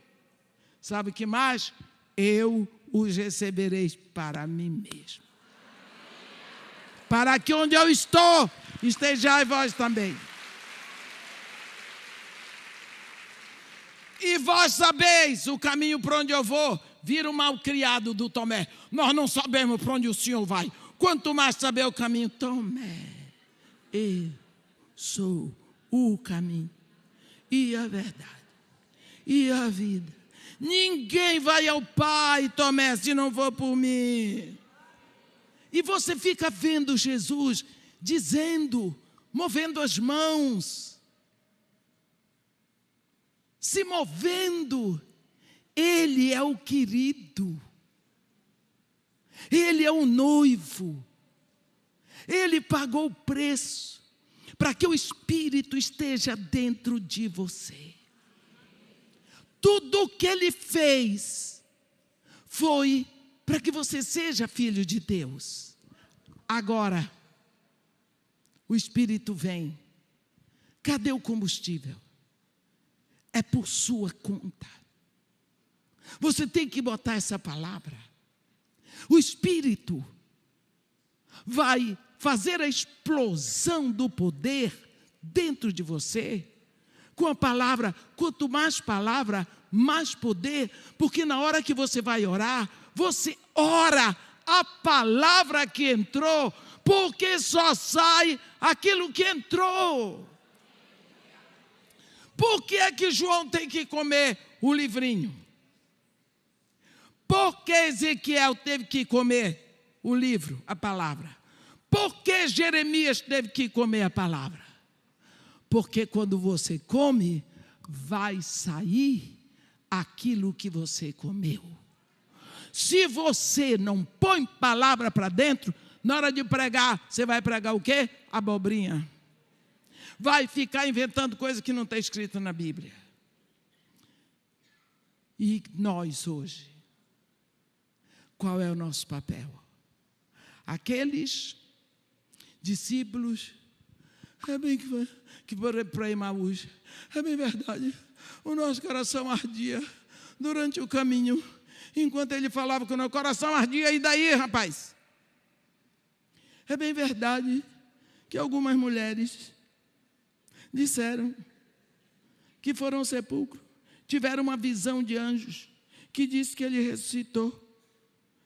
Sabe o que mais? Eu os receberei para mim mesmo. Para que onde eu estou, estejais vós também. E vós sabeis o caminho para onde eu vou. Vira o malcriado do Tomé. Nós não sabemos para onde o Senhor vai. Quanto mais saber o caminho. Tomé, eu sou o caminho e a verdade e a vida. Ninguém vai ao Pai, Tomé, se não for por mim. E você fica vendo Jesus dizendo, movendo as mãos, se movendo. Ele é o querido, ele é o noivo, ele pagou o preço para que o Espírito esteja dentro de você. Tudo o que ele fez foi para que você seja filho de Deus. Agora, o Espírito vem. Cadê o combustível? É por sua conta. Você tem que botar essa palavra. O Espírito vai fazer a explosão do poder dentro de você. Com a palavra, quanto mais palavra, mais poder. Porque na hora que você vai orar, você ora a palavra que entrou, porque só sai aquilo que entrou. Por que é que João tem que comer o livrinho? Por que Ezequiel teve que comer o livro, a palavra? Por que Jeremias teve que comer a palavra? Porque quando você come, vai sair aquilo que você comeu. Se você não põe palavra para dentro, na hora de pregar, você vai pregar o quê? Abobrinha. Vai ficar inventando coisa que não está escrita na Bíblia. E nós hoje, qual é o nosso papel? Aqueles discípulos, é bem que para Emaús, é bem verdade, o nosso coração ardia durante o caminho, enquanto ele falava que o nosso coração ardia, e daí, rapaz? É bem verdade que algumas mulheres disseram que foram ao sepulcro, tiveram uma visão de anjos, que disse que ele ressuscitou,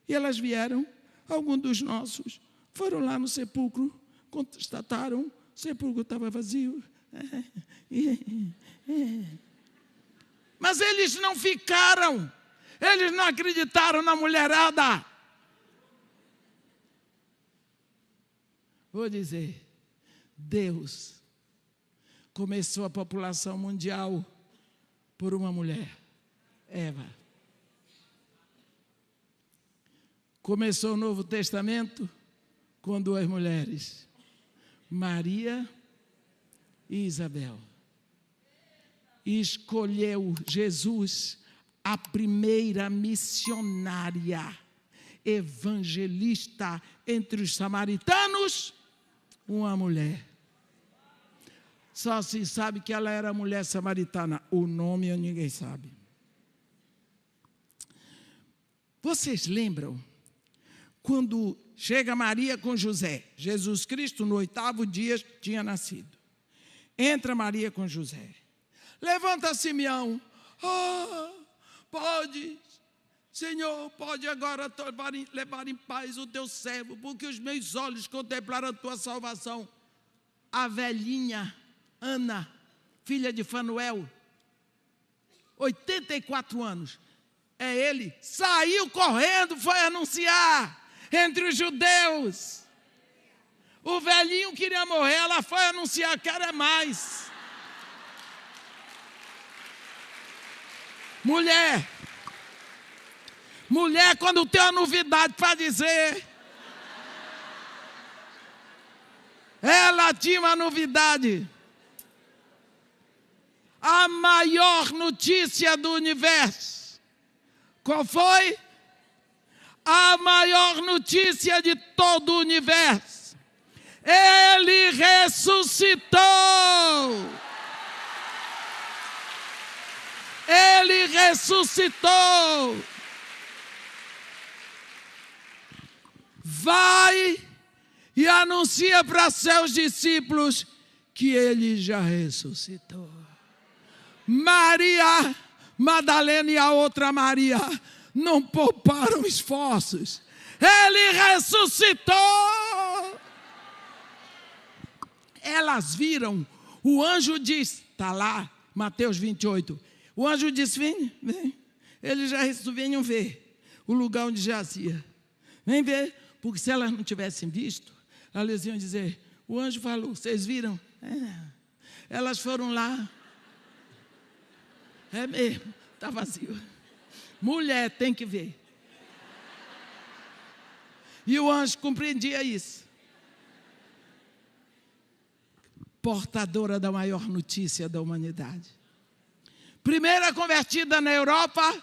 e elas vieram, alguns dos nossos, foram lá no sepulcro, constataram, o sepulcro estava vazio. Mas eles não ficaram, eles não acreditaram na mulherada. Vou dizer, Deus começou a população mundial por uma mulher, Eva. Começou o Novo Testamento com duas mulheres, Maria e Isabel. escolheu Jesus, a primeira missionária, evangelista entre os samaritanos, uma mulher. Só se sabe que ela era mulher samaritana. O nome ninguém sabe. Vocês lembram quando chega Maria com José? Jesus Cristo, no 8º dia, tinha nascido. Entra Maria com José. Levanta Simeão. Pode, Senhor, pode agora levar em paz o teu servo, porque os meus olhos contemplaram a tua salvação. A velhinha Ana, filha de Fanuel, 84 anos. Ele saiu correndo, foi anunciar entre os judeus. O velhinho queria morrer, ela foi anunciar, quero mais. Mulher, quando tem uma novidade para dizer, ela tinha uma novidade. A maior notícia do universo. Qual foi? A maior notícia de todo o universo. Ele ressuscitou. Ele ressuscitou. Vai e anuncia para seus discípulos que ele já ressuscitou. Maria Madalena e a outra Maria não pouparam esforços. Ele ressuscitou. Elas viram. O anjo diz, está lá, Mateus 28. O anjo disse, vem. Eles já venham ver o lugar onde jazia. Vem ver, porque se elas não tivessem visto, elas iam dizer, o anjo falou, vocês viram? Elas foram lá. É mesmo, está vazio. Mulher tem que ver. E o anjo compreendia isso. Portadora da maior notícia da humanidade. Primeira convertida na Europa,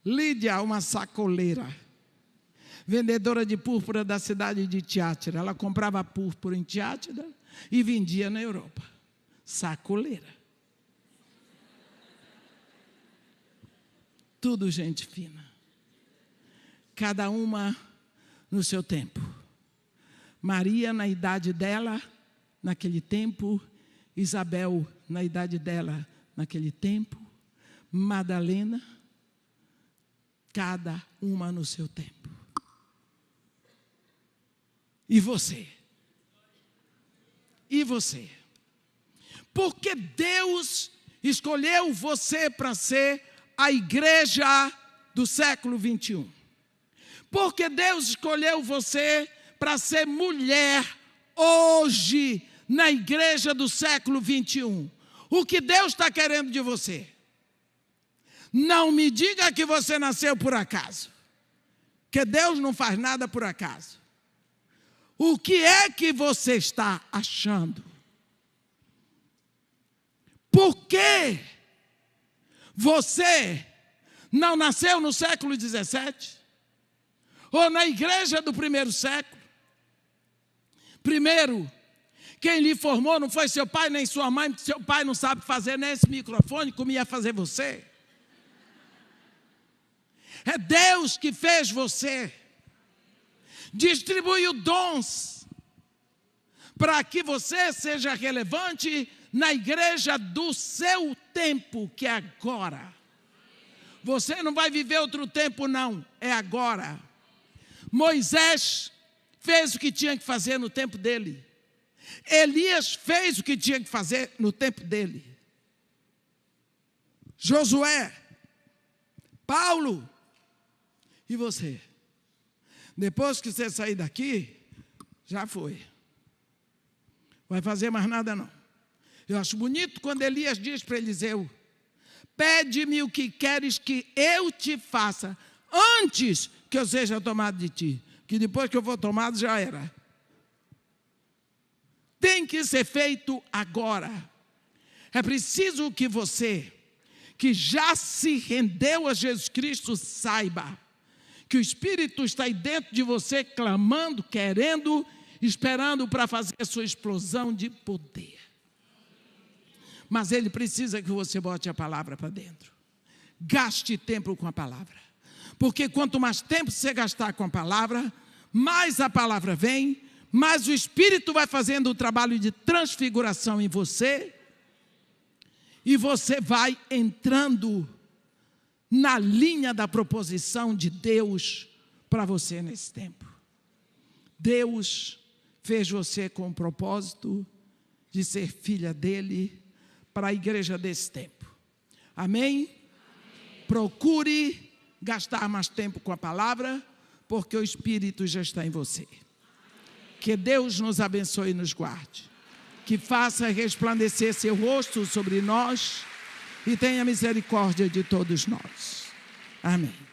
Lídia, uma sacoleira. Vendedora de púrpura da cidade de Tiátira. Ela comprava púrpura em Tiátira e vendia na Europa. Sacoleira. Tudo gente fina. Cada uma no seu tempo. Maria na idade dela, naquele tempo. Isabel na idade dela, naquele tempo. Madalena, cada uma no seu tempo. E você? E você? Porque Deus escolheu você para ser a igreja do século 21. Porque Deus escolheu você para ser mulher hoje na igreja do século 21. O que Deus está querendo de você? Não me diga que você nasceu por acaso. Que Deus não faz nada por acaso. O que é que você está achando? Por que você não nasceu no século 17? Ou na igreja do primeiro século? Primeiro, quem lhe formou não foi seu pai nem sua mãe, porque seu pai não sabe fazer nem esse microfone, como ia fazer você. É Deus que fez você. Distribuiu dons para que você seja relevante na igreja do seu tempo, que é agora. Você não vai viver outro tempo, não. É agora. Moisés fez o que tinha que fazer no tempo dele. Elias fez o que tinha que fazer no tempo dele. Josué, Paulo. E você? Depois que você sair daqui, já foi. Vai fazer mais nada não. Eu acho bonito quando Elias diz para Eliseu, pede-me o que queres que eu te faça, antes que eu seja tomado de ti. Que depois que eu for tomado, já era. Tem que ser feito agora. É preciso que você, que já se rendeu a Jesus Cristo, saiba que o Espírito está aí dentro de você, clamando, querendo, esperando para fazer a sua explosão de poder. Mas ele precisa que você bote a palavra para dentro. Gaste tempo com a palavra. Porque quanto mais tempo você gastar com a palavra, mais a palavra vem, mais o Espírito vai fazendo o trabalho de transfiguração em você, e você vai entrando na linha da proposição de Deus para você nesse tempo. Deus fez você com o propósito de ser filha dele para a igreja desse tempo. Amém? Procure gastar mais tempo com a palavra, porque o Espírito já está em você. Que Deus nos abençoe e nos guarde. Que faça resplandecer seu rosto sobre nós e tenha misericórdia de todos nós. Amém.